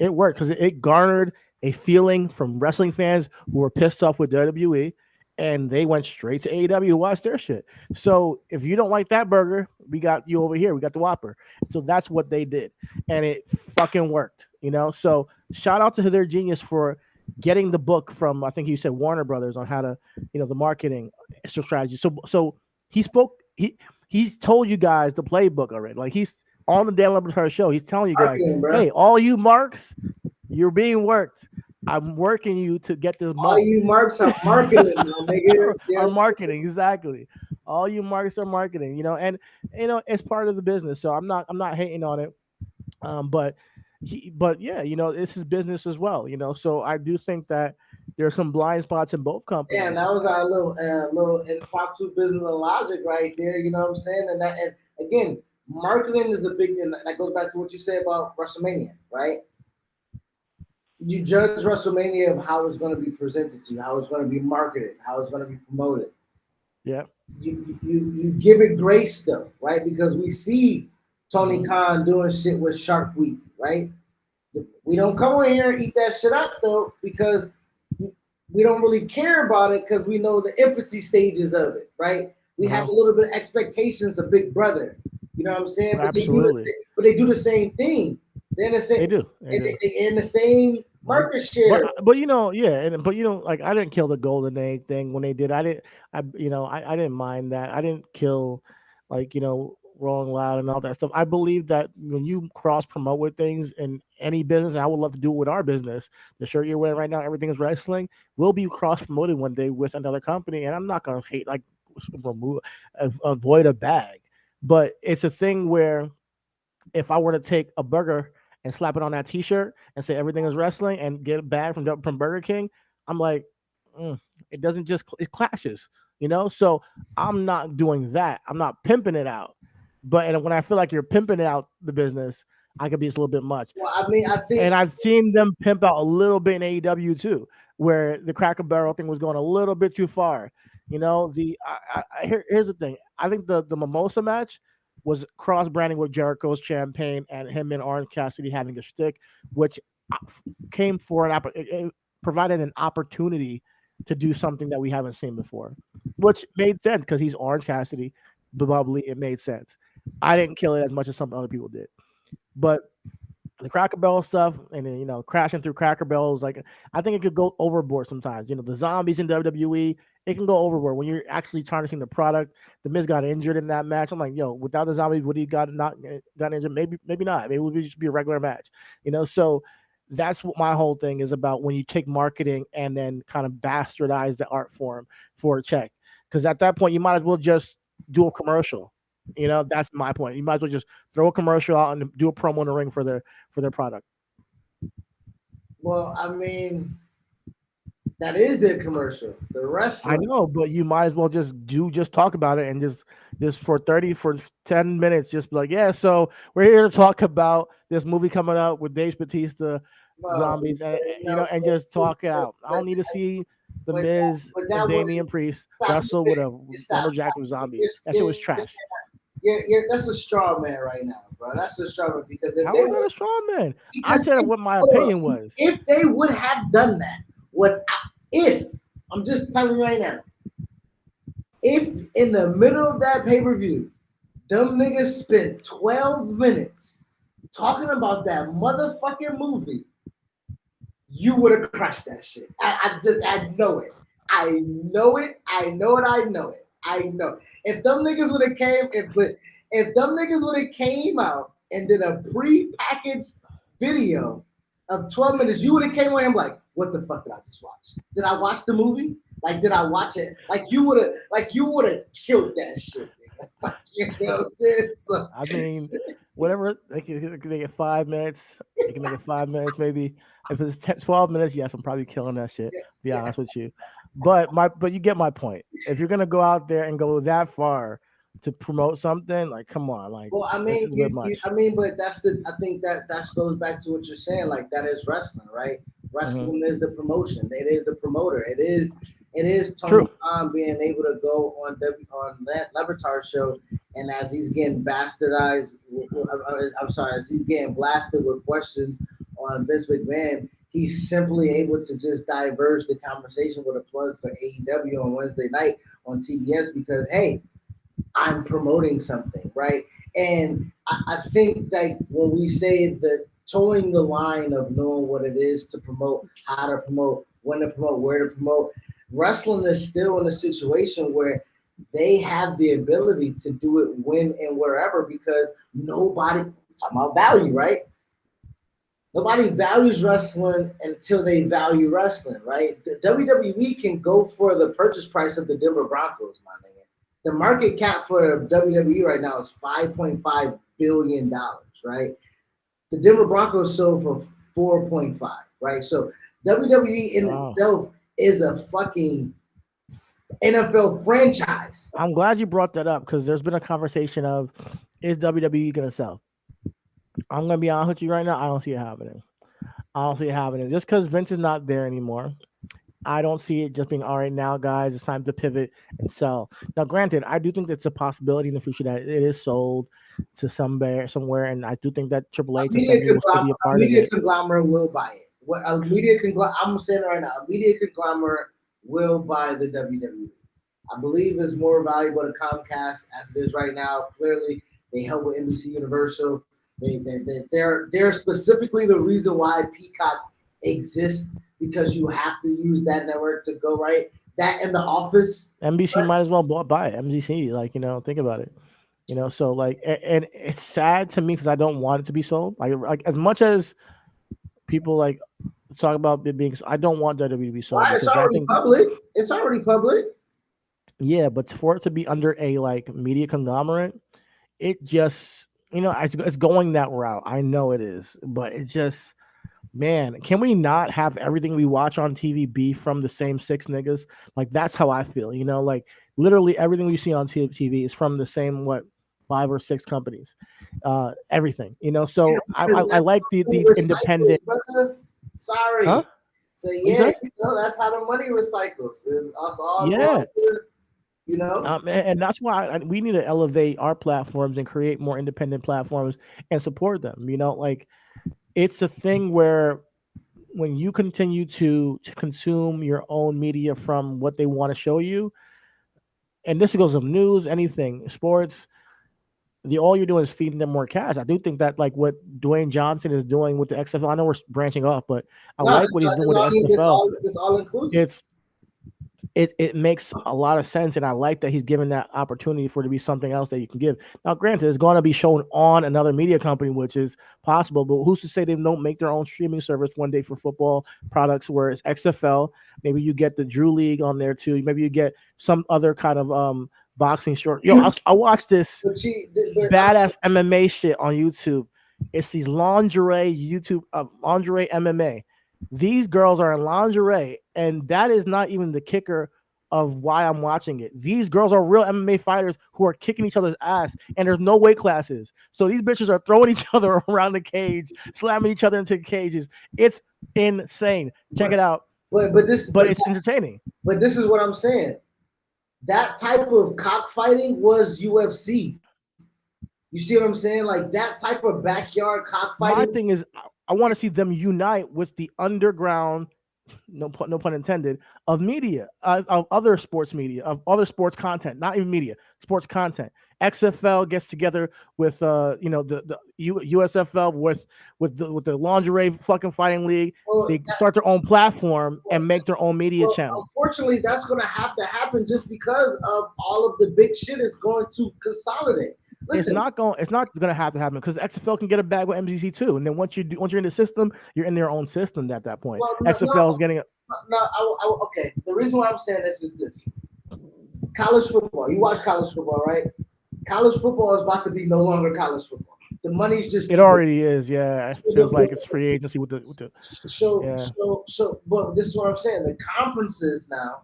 It worked because it garnered a feeling from wrestling fans who were pissed off with WWE, and they went straight to AEW to watch their shit. So if you don't like that burger, we got you over here. We got the Whopper. So that's what they did, and it fucking worked. So shout out to their genius for getting the book from, I think you said, Warner Brothers, on how to, the marketing strategy. So he spoke. He's told you guys the playbook already. Like, he's on the Dan Laboratory show. He's telling you guys, marketing, bro. hey, all you marks, you're being worked. I'm working you to get this All money. you marks are marketing, my nigga. Are marketing, exactly. All you marks are marketing. And it's part of the business. So I'm not hating on it. But yeah, this is business as well. So I do think that there are some blind spots in both Yeah, and companies. that was our little impromptu business and logic right there. You know what I'm saying? And again, marketing is a big, and that goes back to what you said about WrestleMania, right? You judge WrestleMania of how it's going to be presented to you, how it's going to be marketed, how it's going to be promoted. Yeah. You give it grace though, right? Because we see Tony Hmm. Khan doing shit with Shark Week, right? We don't come in here and eat that shit up though, because we don't really care about it because we know the infancy stages of it, right? We have Uh-huh. a little bit of expectations of Big Brother. You know what I'm saying? Absolutely. But they do the same thing. They're in the They same do. They do. they in the same Mhm. market But share. yeah, like, I didn't kill the golden egg thing when they did. I didn't mind that. I didn't kill, like, Rolling Loud and all that stuff. I believe that when you cross promote with things in any business, and I would love to do it with our business. The shirt you're wearing right now, everything is wrestling. We'll be cross promoted one day with another company, and I'm not gonna hate, like, remove avoid a bag, but it's a thing where if I were to take a burger and slap it on that T-shirt and say everything is wrestling and get a bag from Burger King, I'm like, mm, it doesn't just it clashes. So I'm not doing that. I'm not pimping it out. But and when I feel like you're pimping out the business, I could be just a little bit much. Well, I mean, I think And I've seen them pimp out a little bit in AEW too, where the Cracker Barrel thing was going a little bit too far. Here's the thing. I think the Mimosa match was cross branding with Jericho's champagne and him and Orange Cassidy having a shtick, which came for it provided an opportunity to do something that we haven't seen before, which made sense because he's Orange Cassidy, bubbly. It made sense. I didn't kill it as much as some other people did, but the Cracker Barrel stuff, and then crashing through Cracker Barrels, like, I think it could go overboard sometimes. The zombies in WWE, it can go overboard when you're actually tarnishing the product. The Miz got injured in that match. I'm like, yo, without the zombies, would he got injured? Maybe not. Maybe it would just be a regular match. So that's what my whole thing is about, when you take marketing and then kind of bastardize the art form for a check. Because at that point, you might as well just do a commercial. That's my point. You might as well just throw a commercial out and do a promo in the ring for their product. well, I mean, that is their commercial. The I wrestling. know, but you might as well just talk about it, and just for 10 minutes, just be like, yeah. So we're here to talk about this movie coming up with Dave Batista, No, zombies, and no, and just talk it but, out. I but, don't need to see the but, Miz but and that Damian wouldn't Priest stop. wrestle with a Stop. lumberjack with You're, zombies. That shit was you're, trash. you're that's a straw man right now, bro. That's a straw man because if How they was that would, a strong man? I because said what my hold opinion on, was. if they would have done that, if I'm just telling you right now, if in the middle of that pay per view, them niggas spent 12 minutes talking about that motherfucking movie, you would have crushed that shit. I know it. I know it. I know it. I know it. I know. If them niggas would have came, if them niggas would have came out and did a pre-packaged video of 12 minutes, you would have came away and I'm like, what the fuck did I just watch? Did I watch the movie? Like, did I watch it? Like you would have killed that shit. You know what I'm saying? So, I mean, whatever they get 5 minutes. They can make it 5 minutes, maybe. If it's 10, 12 minutes, yes, I'm probably killing that shit. Be yeah. honest with you, but you get my point. If you're gonna go out there and go that far to promote something, like come on, like Well, I this mean, is a bit much. I mean, but that's the. I think that goes back to what you're saying. Like that is wrestling, right? Hmm. Wrestling is the promotion. It is the promoter. It is Tony True. Khan being able to go on Levitar's show, and as he's getting bastardized, I'm sorry, as he's getting blasted with questions on Vince McMahon, he's simply able to just diverge the conversation with a plug for AEW on Wednesday night on TBS because hey, I'm promoting something, right? And I think that when we say that towing the line of knowing what it is to promote, how to promote, when to promote, where to promote, wrestling is still in a situation where they have the ability to do it when and wherever because nobody talking about value, right? Nobody values wrestling until they value wrestling, right? The WWE can go for the purchase price of the Denver Broncos, my nigga. The market cap for WWE right now is $5.5 billion, right? The Denver Broncos sold for 4.5, right? So WWE in Wow. itself is a fucking NFL franchise. I'm glad you brought that up because there's been a conversation of is WWE gonna sell? I'm gonna be honest with you right now. I don't see it happening. I don't see it happening just because Vince is not there anymore. I don't see it just being all right now, guys. It's time to pivot and sell. Now, granted, I do think that's a possibility in the future that it is sold to somewhere, and I do think that Triple H and Stephanie will still be a A part of media it. conglomerate will buy it. What a media conglomerate? I'm saying it right now. A media conglomerate will buy the WWE. I believe it's more valuable to Comcast as it is right now. Clearly, they help with NBC Universal. They're specifically the reason why Peacock exists because you have to use that network to go right. That in the office. NBC Right? might as well buy it. MZC, like think about it. So like, and it's sad to me because I don't want it to be sold. Like as much as people like talk about it being, I don't want WWE to be sold Why? It's because I already think public. It's already public. yeah, but for it to be under a like media conglomerate, it just it's going that route. I know it is, but it just man, can we not have everything we watch on TV be from the same six niggas? Like that's how I feel. Like literally everything we see on TV is from the same what five or six companies. Everything. So I That's like the independent. recycles, brother. Huh? Sorry. So What you yeah, say? that's how the money recycles. Is us all Yeah. going to, you know. And that's why we need to elevate our platforms and create more independent platforms and support them. Like it's a thing where when you continue to consume your own media from what they want to show you, and this goes of news, anything, sports, the all you're doing is feeding them more cash. I do think that like what Dwayne Johnson is doing with the XFL. I know we're branching off, but I No, like what he's doing with the I mean, XFL. it's all inclusive. It's it makes a lot of sense, and I like that he's given that opportunity for it to be something else that you can give. Now, granted, it's going to be shown on another media company, which is possible, but who's to say they don't make their own streaming service one day for football products where it's XFL? Maybe you get the Drew League on there too. Maybe you get some other kind of boxing short. Yo, I watched this But badass MMA shit on YouTube. It's these lingerie YouTube lingerie MMA. These girls are in lingerie, and that is not even the kicker of why I'm watching it. These girls are real MMA fighters who are kicking each other's ass, and there's no weight classes. So these bitches are throwing each other around the cage, slamming each other into cages. It's insane. Check it out. But it's entertaining. but this is what I'm saying. That type of cockfighting was UFC. You see what I'm saying? Like that type of backyard My cockfighting. thing is, I want to see them unite with the underground, no pun intended, of media, of other sports media, of other sports content, not even media, sports content. XFL gets together with USFL with the lingerie fucking fighting league. Well, They start their own platform and make their own media well, channel. unfortunately, that's going to have to happen just because of all of the big shit is going to consolidate. Listen, It's not going to have to happen because the XFL can get a bag with MCC too, and then once you're in the system, you're in their own system at that point. well, XFL is getting okay. The reason why I'm saying this is this: college football. You watch college football, right? College football is about to be no longer college football. The money's just It too big. already is. Yeah, it feels like it's free agency with the yeah. But this is what I'm saying. The conferences now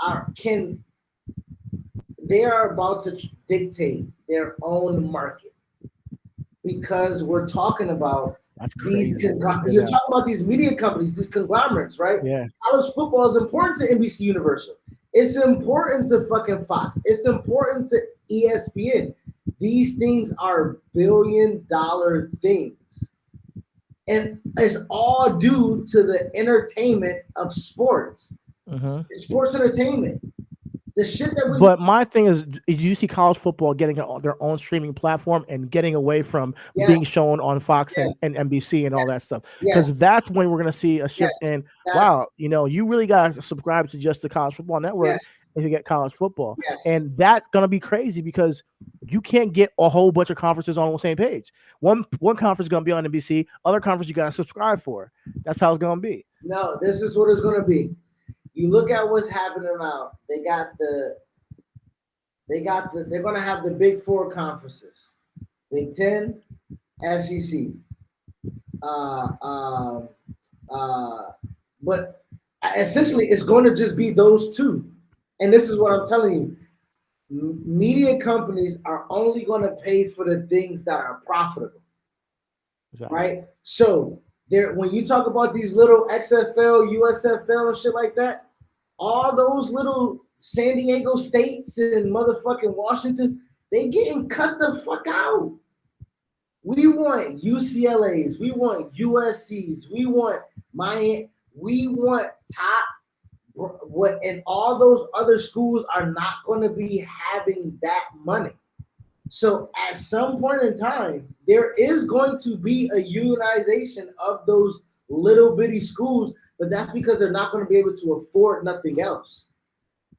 are can they are about to dictate their own market because we're talking about That's these. crazy when you hear You're that. talking about these media companies, these conglomerates, right? Yeah. College football is important to NBC Universal. It's important to fucking Fox. It's important to ESPN. These things are $1 billion things. And it's all due to the entertainment of sports. Hmm. It's sports entertainment. The shit that we But my thing is you see college football getting their own streaming platform and getting away from yes, being shown on Fox yes, and NBC and all that stuff. yes, Because that's when we're going to see a yes. shift in, That's wow, you really got to subscribe to just the college football network yes, and to get college football. yes. And that's going to be crazy because you can't get a whole bunch of conferences on the same page. One conference is going to be on NBC, other conference you got to subscribe for. That's how it's going to be. No, this is what it's gonna be. You look at what's happening now. They're gonna have the big four conferences. Big Ten, SEC. Uh, um, uh, but essentially, it's going to just be those two. And this is what I'm telling you: media companies are only going to pay for the things that are profitable, Exactly. right? So there, when you talk about these little XFL, USFL, and shit like that, all those little San Diego states and motherfucking Washingtons, they getting cut the fuck out. We want UCLA's, we want USC's, we want Miami, we want top what, and all those other schools are not going to be having that money. So at some point in time, there is going to be a unionization of those little bitty schools, but that's because they're not going to be able to afford nothing else.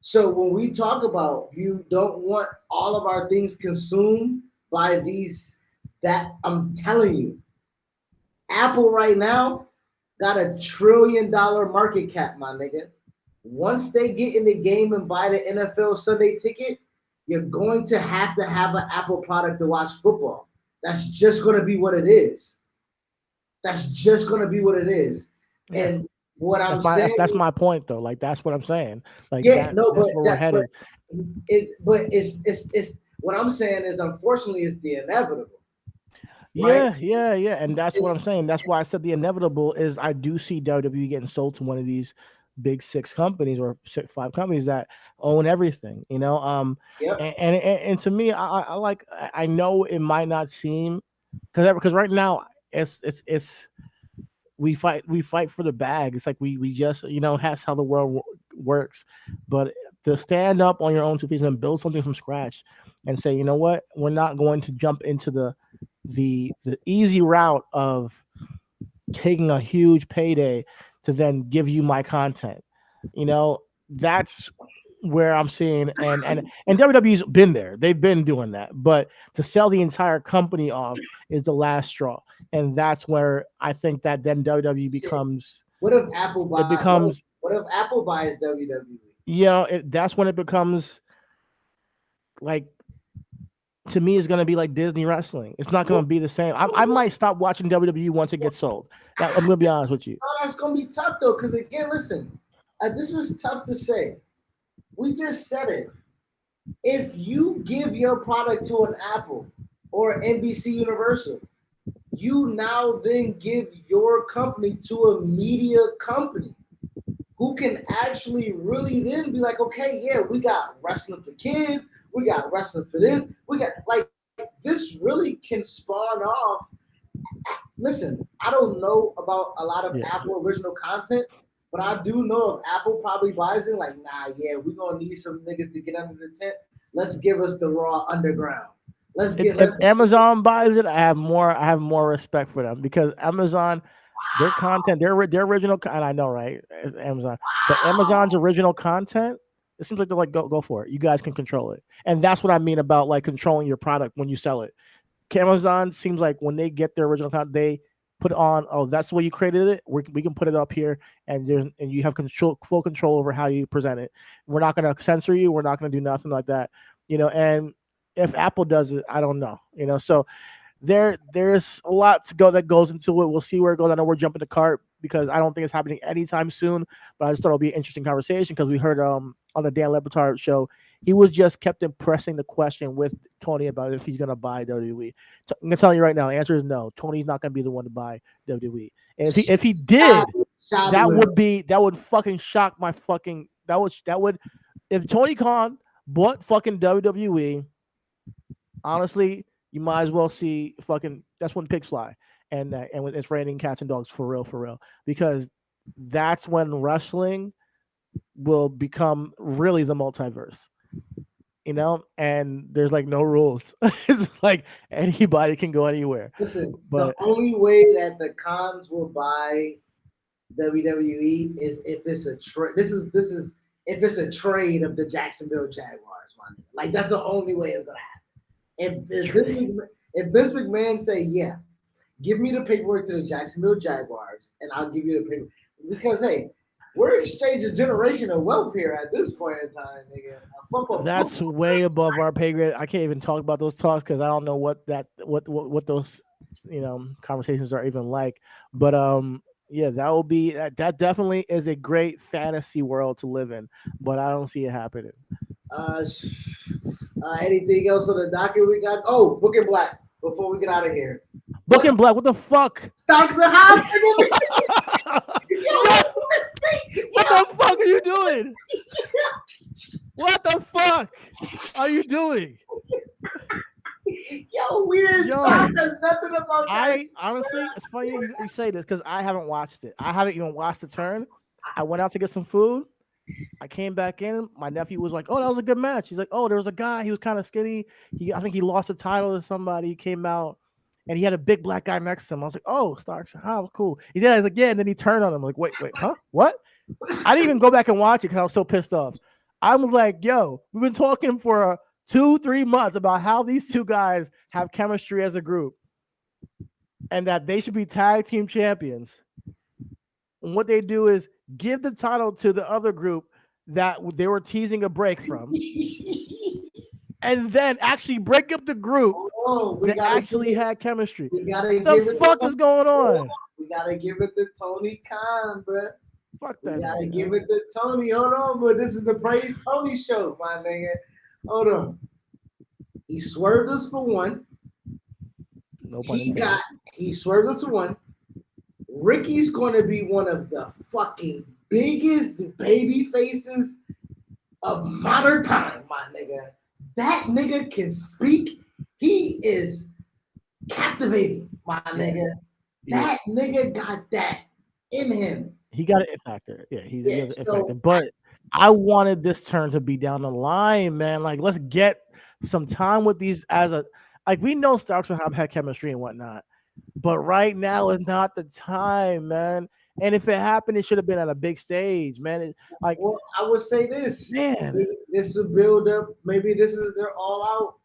So when we talk about you don't want all of our things consumed by these, that I'm telling you, Apple right now got $1 trillion market cap, my nigga. Once they get in the game and buy the NFL Sunday ticket, you're going to have an Apple product to watch football. That's just going to be what it is. That's just going to be what it is. Yeah. And what I'm That's my saying, that's my point though. Like that's what I'm saying. Like yeah, no, that's where we're headed. it's what I'm saying is, unfortunately, it's the inevitable, right? Yeah. And that's what It's I'm saying. That's why I said the inevitable is I do see WWE getting sold to one of these big six companies or five companies that own everything. yep, And to me, I like I know it might not seem because right now it's we fight for the bag. It's like we just that's how the world works. But to stand up on your own two feet and build something from scratch and say, you know what, we're not going to jump into the easy route of taking a huge payday to then give you my content. That's where I'm seeing and WWE's been there. They've been doing that. But to sell the entire company off is the last straw. And that's where I think that then WWE shit. becomes What if Apple it buy? becomes What if Apple buys WWE? that's when it becomes like to me it's going to be like Disney wrestling. It's not going What, to be the same. I might stop watching WWE once it gets sold. I'm going to be honest with you. oh, that's gonna be tough though, because again, listen, this is tough to say. We just said it. If you give your product to an Apple or NBC Universal, you now then give your company to a media company who can actually really then be like, okay, yeah, we got wrestling for kids, we got wrestling for this, we got like this really can spawn off. Listen, I don't know about a lot of Yeah. Apple original content, but I do know if Apple probably buys it, like, nah, yeah, we're gonna need some niggas to get under the tent. Let's give us the Raw Underground. Let's get If let's Amazon buys it, I have more respect for them because Amazon, their content, their original, and I know, right? It's Amazon, but Amazon's original content, it seems like they're like go for it. You guys can control it, and that's what I mean about like controlling your product when you sell it. Amazon seems like when they get their original content, they put on. Oh, that's the way you created it. We can put it up here, and you have full control over how you present it. We're not going to censor you. We're not going to do nothing like that. And if Apple does it, I don't know. So there's a lot to go that goes into it. We'll see where it goes. I know we're jumping the cart because I don't think it's happening anytime soon. But I just thought it'll be an interesting conversation because we heard on the Dan Lebatard show, he was just kept impressing the question with Tony about if he's gonna buy WWE. I'm gonna tell you right now, the answer is no. Tony's not gonna be the one to buy WWE. And if he did, Shot that will. would fucking shock my fucking that would if Tony Khan bought fucking WWE, honestly, you might as well see fucking that's when pigs fly, and when it's raining cats and dogs for real, because that's when wrestling will become really the multiverse, and there's like no rules. It's like anybody can go anywhere. Listen, the But only way that the cons will buy WWE is if it's a trade. This is if it's a trade of the Jacksonville Jaguars, my nigga. Like that's the only way it's gonna happen. If Vince McMahon say, yeah, give me the paperwork to the Jacksonville Jaguars, and I'll give you the paper because hey, we're exchanging generational wealth here at this point in time, nigga. that's way above our pay grade. I can't even talk about those talks because I don't know what those conversations are even like. But yeah, that definitely is a great fantasy world to live in, but I don't see it happening. Uh, anything else on the docket we got? Oh, Book and Black. Before we get out of here, Book and Black, what the fuck? stocks are high. What the fuck are you doing? What the fuck are you doing? Yo, we didn't talk nothing about that. Honestly, it's funny you say this because I haven't watched it. I haven't even watched the turn. I went out to get some food. I came back in. My nephew was like, "Oh, that was a good match." He's like, "Oh, there was a guy. He was kind of skinny. I think he lost the title to somebody. He came out, and he had a big black guy next to him." I was like, "Oh, Starks, how cool." He's like, "Yeah," and then he turned on him. I'm like, wait, huh? What? I didn't even go back and watch it because I was so pissed off. I'm like, "Yo, we've been talking for 2-3 months about how these two guys have chemistry as a group, and that they should be tag team champions." And what they do is give the title to the other group that they were teasing a break from, and then actually break up the group that actually had chemistry. What the fuck is going on? We gotta give it to Tony Khan, bro. Fuck that. We gotta give it to Tony. Hold on, but this is the Praise Tony show, my nigga. Hold on. He swerved us for one. No pun intended. He swerved us for one. Ricky's gonna be one of the fucking biggest baby faces of modern time, my nigga. That nigga can speak. He is captivating, my nigga. That nigga got that in him. He got an it factor. Yeah, he has an it factor. But I wanted this turn to be down the line, man. Like, let's get some time with these we know Starks and Hobb had chemistry and whatnot. But right now is not the time, man. And if it happened, it should have been at a big stage, man. Well, I would say this, man. This will build up. Maybe this is their all-out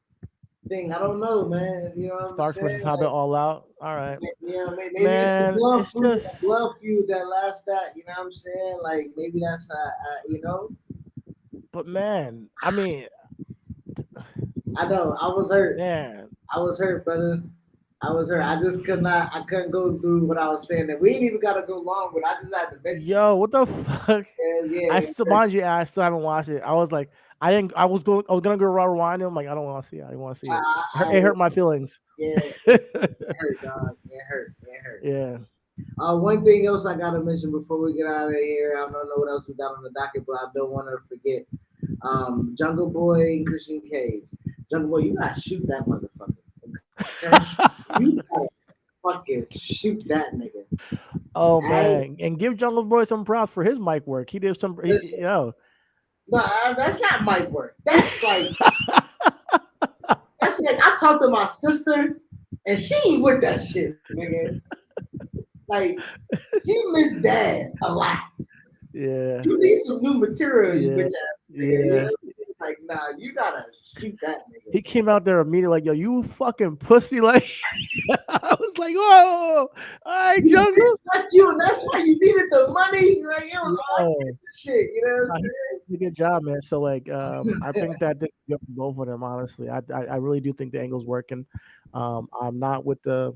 thing. I don't know, man. You know what Starks I'm saying? versus Hobbit all out. All right. Yeah, maybe man, it's just love feud that last that. You know what I'm saying? Like maybe that's how. But man, I mean, I know I was hurt. Man, I was hurt, brother. I was hurt. I just could not. I couldn't go through what I was saying. That we ain't even got to go long, but I just had to mention. Yo, what the fuck? Yeah. I still, mind you, I still haven't watched it. I was like, I was gonna go rewind it. I'm like, I don't want to see it. I didn't want to see it. It hurt my feelings. Yeah, it hurt, dog. It hurt. Yeah. One thing else I gotta mention before we get out of here. I don't know what else we got on the docket, but I don't want to forget. Jungle Boy and Christian Cage. Jungle Boy, you gotta shoot that motherfucker. You gotta fucking shoot that nigga. Oh man, and give Jungle Boy some props for his mic work. He did some, No, that's not mic work. That's like I talked to my sister, and she ain't with that shit, nigga. Like she missed Dad a lot. Yeah. You need some new material, you bitch ass. Yeah. You know? Like, nah, you gotta shoot that nigga. He came out there immediately like, yo, you fucking pussy. Like, I was like, whoa, all right, Jungle. That's you, and that's why you needed the money. Like, it was all shit, you know what I'm saying? a good job, man. So like, I think that this is good for both of them. Honestly, I really do think the angle's working. I'm not with the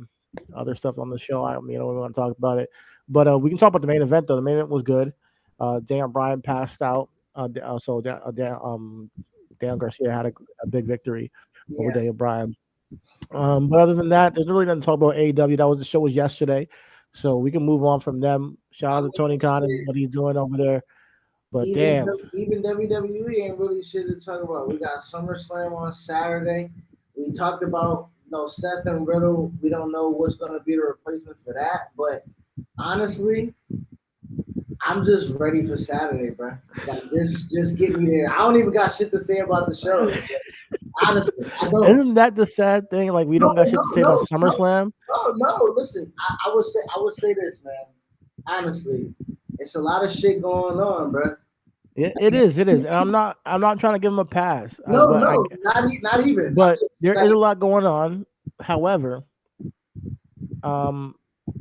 other stuff on the show. I mean, I don't want to talk about it, but we can talk about the main event though. The main event was good. Dan Bryan passed out. Dan Garcia had a big victory over Yeah, Daniel Bryan. But other than that, there's really nothing to talk about AEW. That was the show was yesterday, so we can move on from them. Shout I out to Tony mean, Khan and shit, what he's doing over there. But even damn, even WWE ain't really shit to talk about. We got SummerSlam on Saturday. We talked about Seth and Riddle. We don't know what's gonna be the replacement for that, but honestly, I'm just ready for Saturday, bro. Like just get me there. I don't even got shit to say about the show. Honestly, I don't. isn't that the sad thing? Like we No, don't got shit no, to say about no, no, SummerSlam. no. Listen, I would say this, man. Honestly, it's a lot of shit going on, bro. It is, it is, and I'm not trying to give him a pass, No, no, not even. I'm but just there like, is a lot going on. However, um,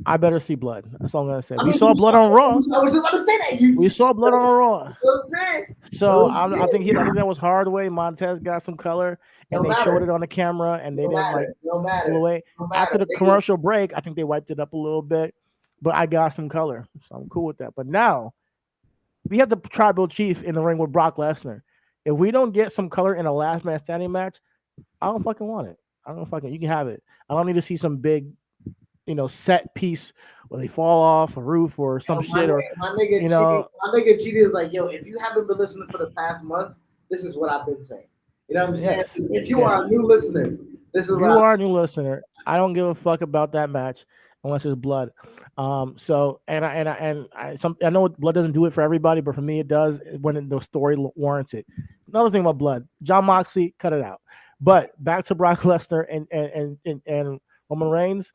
I better see blood. That's all I'm gonna say. I We mean, saw blood on Raw. I was just about to say that. You We saw blood on Raw. know what I'm saying? So No I shit. think that was Hardway. Montez got some color, and No they showed matter. it on the camera, and they No didn't like matter. No pull matter. away. No After matter. the Nigga, commercial break, I think they wiped it up a little bit, but I got some color, so I'm cool with that. But now we have the tribal chief in the ring with Brock Lesnar. If we don't get some color in a last man standing match, I don't fucking want it. I don't fucking. You can have it. I don't need to see some big, set piece where they fall off a roof or some my shit, nigga, or my nigga you cheated. know, My nigga cheated is like, yo, if you haven't been listening for the past month, this is what I've been saying. You know what I'm saying? yes, If you yeah. are a new listener, this is If what you I. are a new listener, I don't give a fuck about that match unless it's blood. So I know blood doesn't do it for everybody, but for me it does when the story warrants it. Another thing about blood, John Moxley, cut it out. But back to Brock Lesnar and Roman Reigns,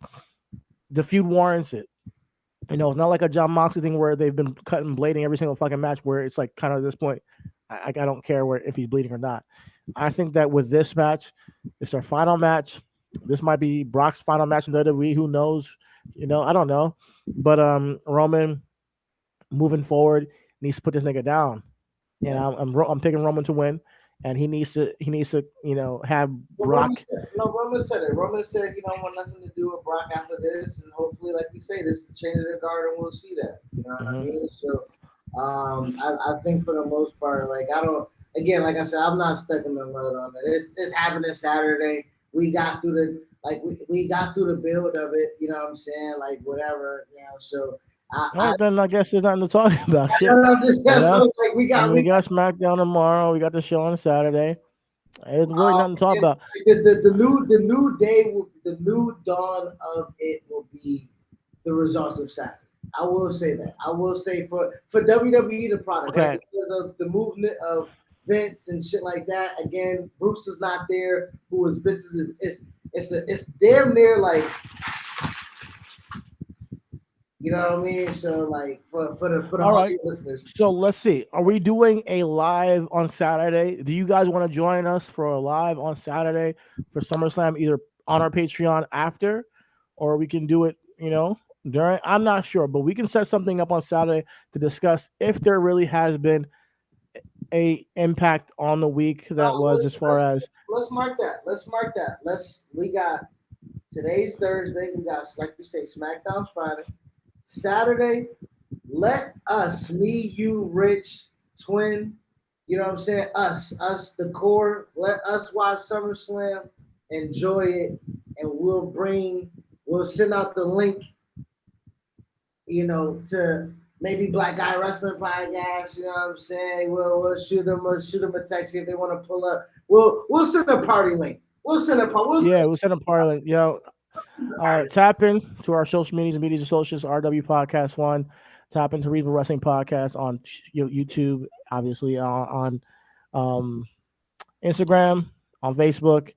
the feud warrants it. It's not like a John Moxley thing where they've been cutting blading every single fucking match where it's like kind of at this point, I don't care if he's bleeding or not. I think that with this match, it's our final match. This might be Brock's final match in WWE. Who knows? I don't know. But Roman moving forward needs to put this nigga down, and Yeah. I'm picking Roman to win, and he needs to have But Roman Brock. said, no, Roman said it. Roman said he don't want nothing to do with Brock after this, and hopefully, like we say, this is the change of the guard, and we'll see that. You know what I Mhm. mean? So, I think for the most part, like I don't. Again, like I said, I'm not stuck in the mud on it. It's happening Saturday. We got through we got through the build of it. You know what I'm saying? Like whatever. So All right, then I guess there's nothing to talk about. I Shit, don't understand. Like we I got mean, we we got SmackDown tomorrow. We got the show on Saturday. There's really nothing to talk And about. the new dawn of it will be the results of Saturday. I will say that. I will say for WWE the product, right? Okay. Because of the movement of Vince and shit like that. Again, Bruce is not there. Who was Vince's? It's damn near like, you know what I mean. So like for the All right. audio listeners, So let's see. Are we doing a live on Saturday? Do you guys want to join us for a live on Saturday for SummerSlam, either on our Patreon after, or we can do it, during? I'm not sure, but we can set something up on Saturday to discuss if there really has been a impact on the week that was as far as let's mark that. Let's mark that. We got today's Thursday. We got, like you say, SmackDown's Friday. Saturday, let us, me, you, Rich, Twin, you know what I'm saying? Us, the core, let us watch SummerSlam, enjoy it, and we'll send out the link, to maybe Black Guy Wrestling Podcast, you know what I'm saying? We'll shoot them a text if they want to pull up. We'll send a party link. we'll send a party. Tap in to our social medias and media socials, RW Podcast One. Tap into Reba Wrestling Podcast on YouTube, obviously on Instagram, on Facebook,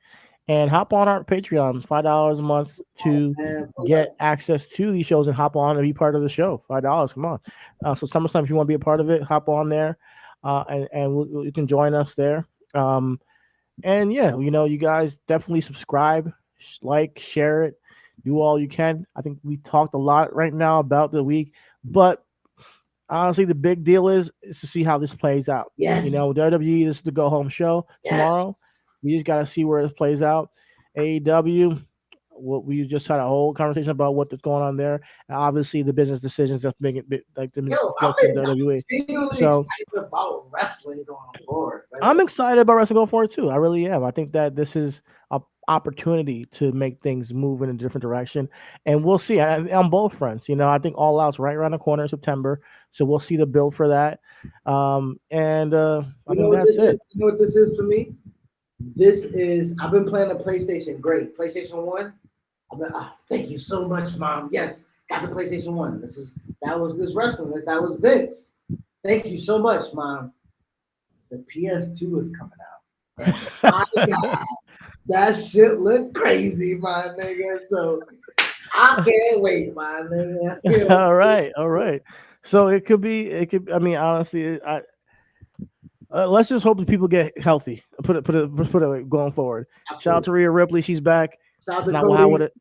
and hop on our Patreon, $5 a month to get access to these shows and hop on and be part of the show. $5, come on. So SummerSlam, if you want to be a part of it, hop on there, and you can join us there. And yeah, you guys definitely subscribe, like, share it, do all you can. I think we talked a lot right now about the week, but honestly, the big deal is to see how this plays out. You Yes, know, WWE, this is the go home show yes. tomorrow. We just got to see where it plays out. AEW, what we just had a whole conversation about what's going on there, and obviously the business decisions that's making like the Yo, inflection in I'm WWE. genuinely So excited about wrestling going forward, I'm brother. excited about wrestling going forward too. I really am. I think that this is a opportunity to make things move in a different direction, and we'll see. On both fronts, you know, I think All Out's right around the corner in September, so we'll see the build for that. And I You know think what that's this is? it. You know what this is for me? This is I've been playing the PlayStation. Great, PlayStation One. Thank you so much, Mom. Yes, got the PlayStation One. That was this wrestling. That was Vince. Thank you so much, Mom. The PS2 is coming out, and my God, that shit look crazy, my nigga. So I can't wait, my nigga. You know, All right, all right. So it could be. It could. I mean, honestly, let's just hope that people get healthy. Put it going forward. Shout out absolutely. to Rhea Ripley. She's back. Shout out It's to not how would Cody. it.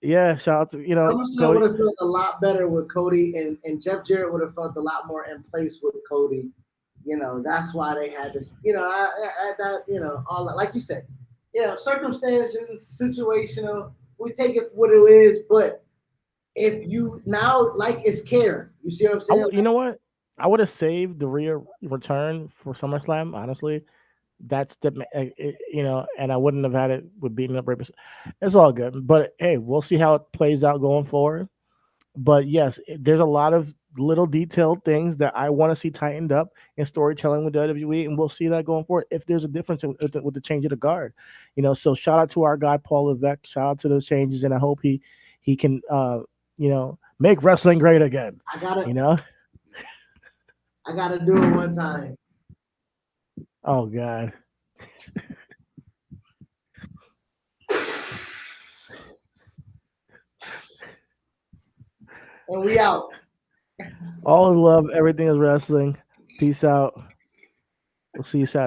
Yeah. Shout out to SummerSlam would Cody. have felt a lot better with Cody, and Jeff Jarrett would have felt a lot more in place with Cody. You know, that's why they had this. You know, that you know, all that, like you said, you know, circumstances, situational. We take it for what it is, but if you now like it's caring, you see what I'm saying? You know what? I would have saved the Rhea return for SummerSlam. Honestly, that's you know, and I wouldn't have had it with beating up Rey. It's all good, but hey, we'll see how it plays out going forward. But yes, there's a lot of little detailed things that I want to see tightened up in storytelling with WWE, and we'll see that going forward. If there's a difference with the change of the guard, you know. So shout out to our guy Paul Levesque. Shout out to those changes, and I hope he can you know, make wrestling great again. I gotta You know. I gotta do it one time. Oh God. And we out. All is love. Everything is wrestling. Peace out. We'll see you Saturday.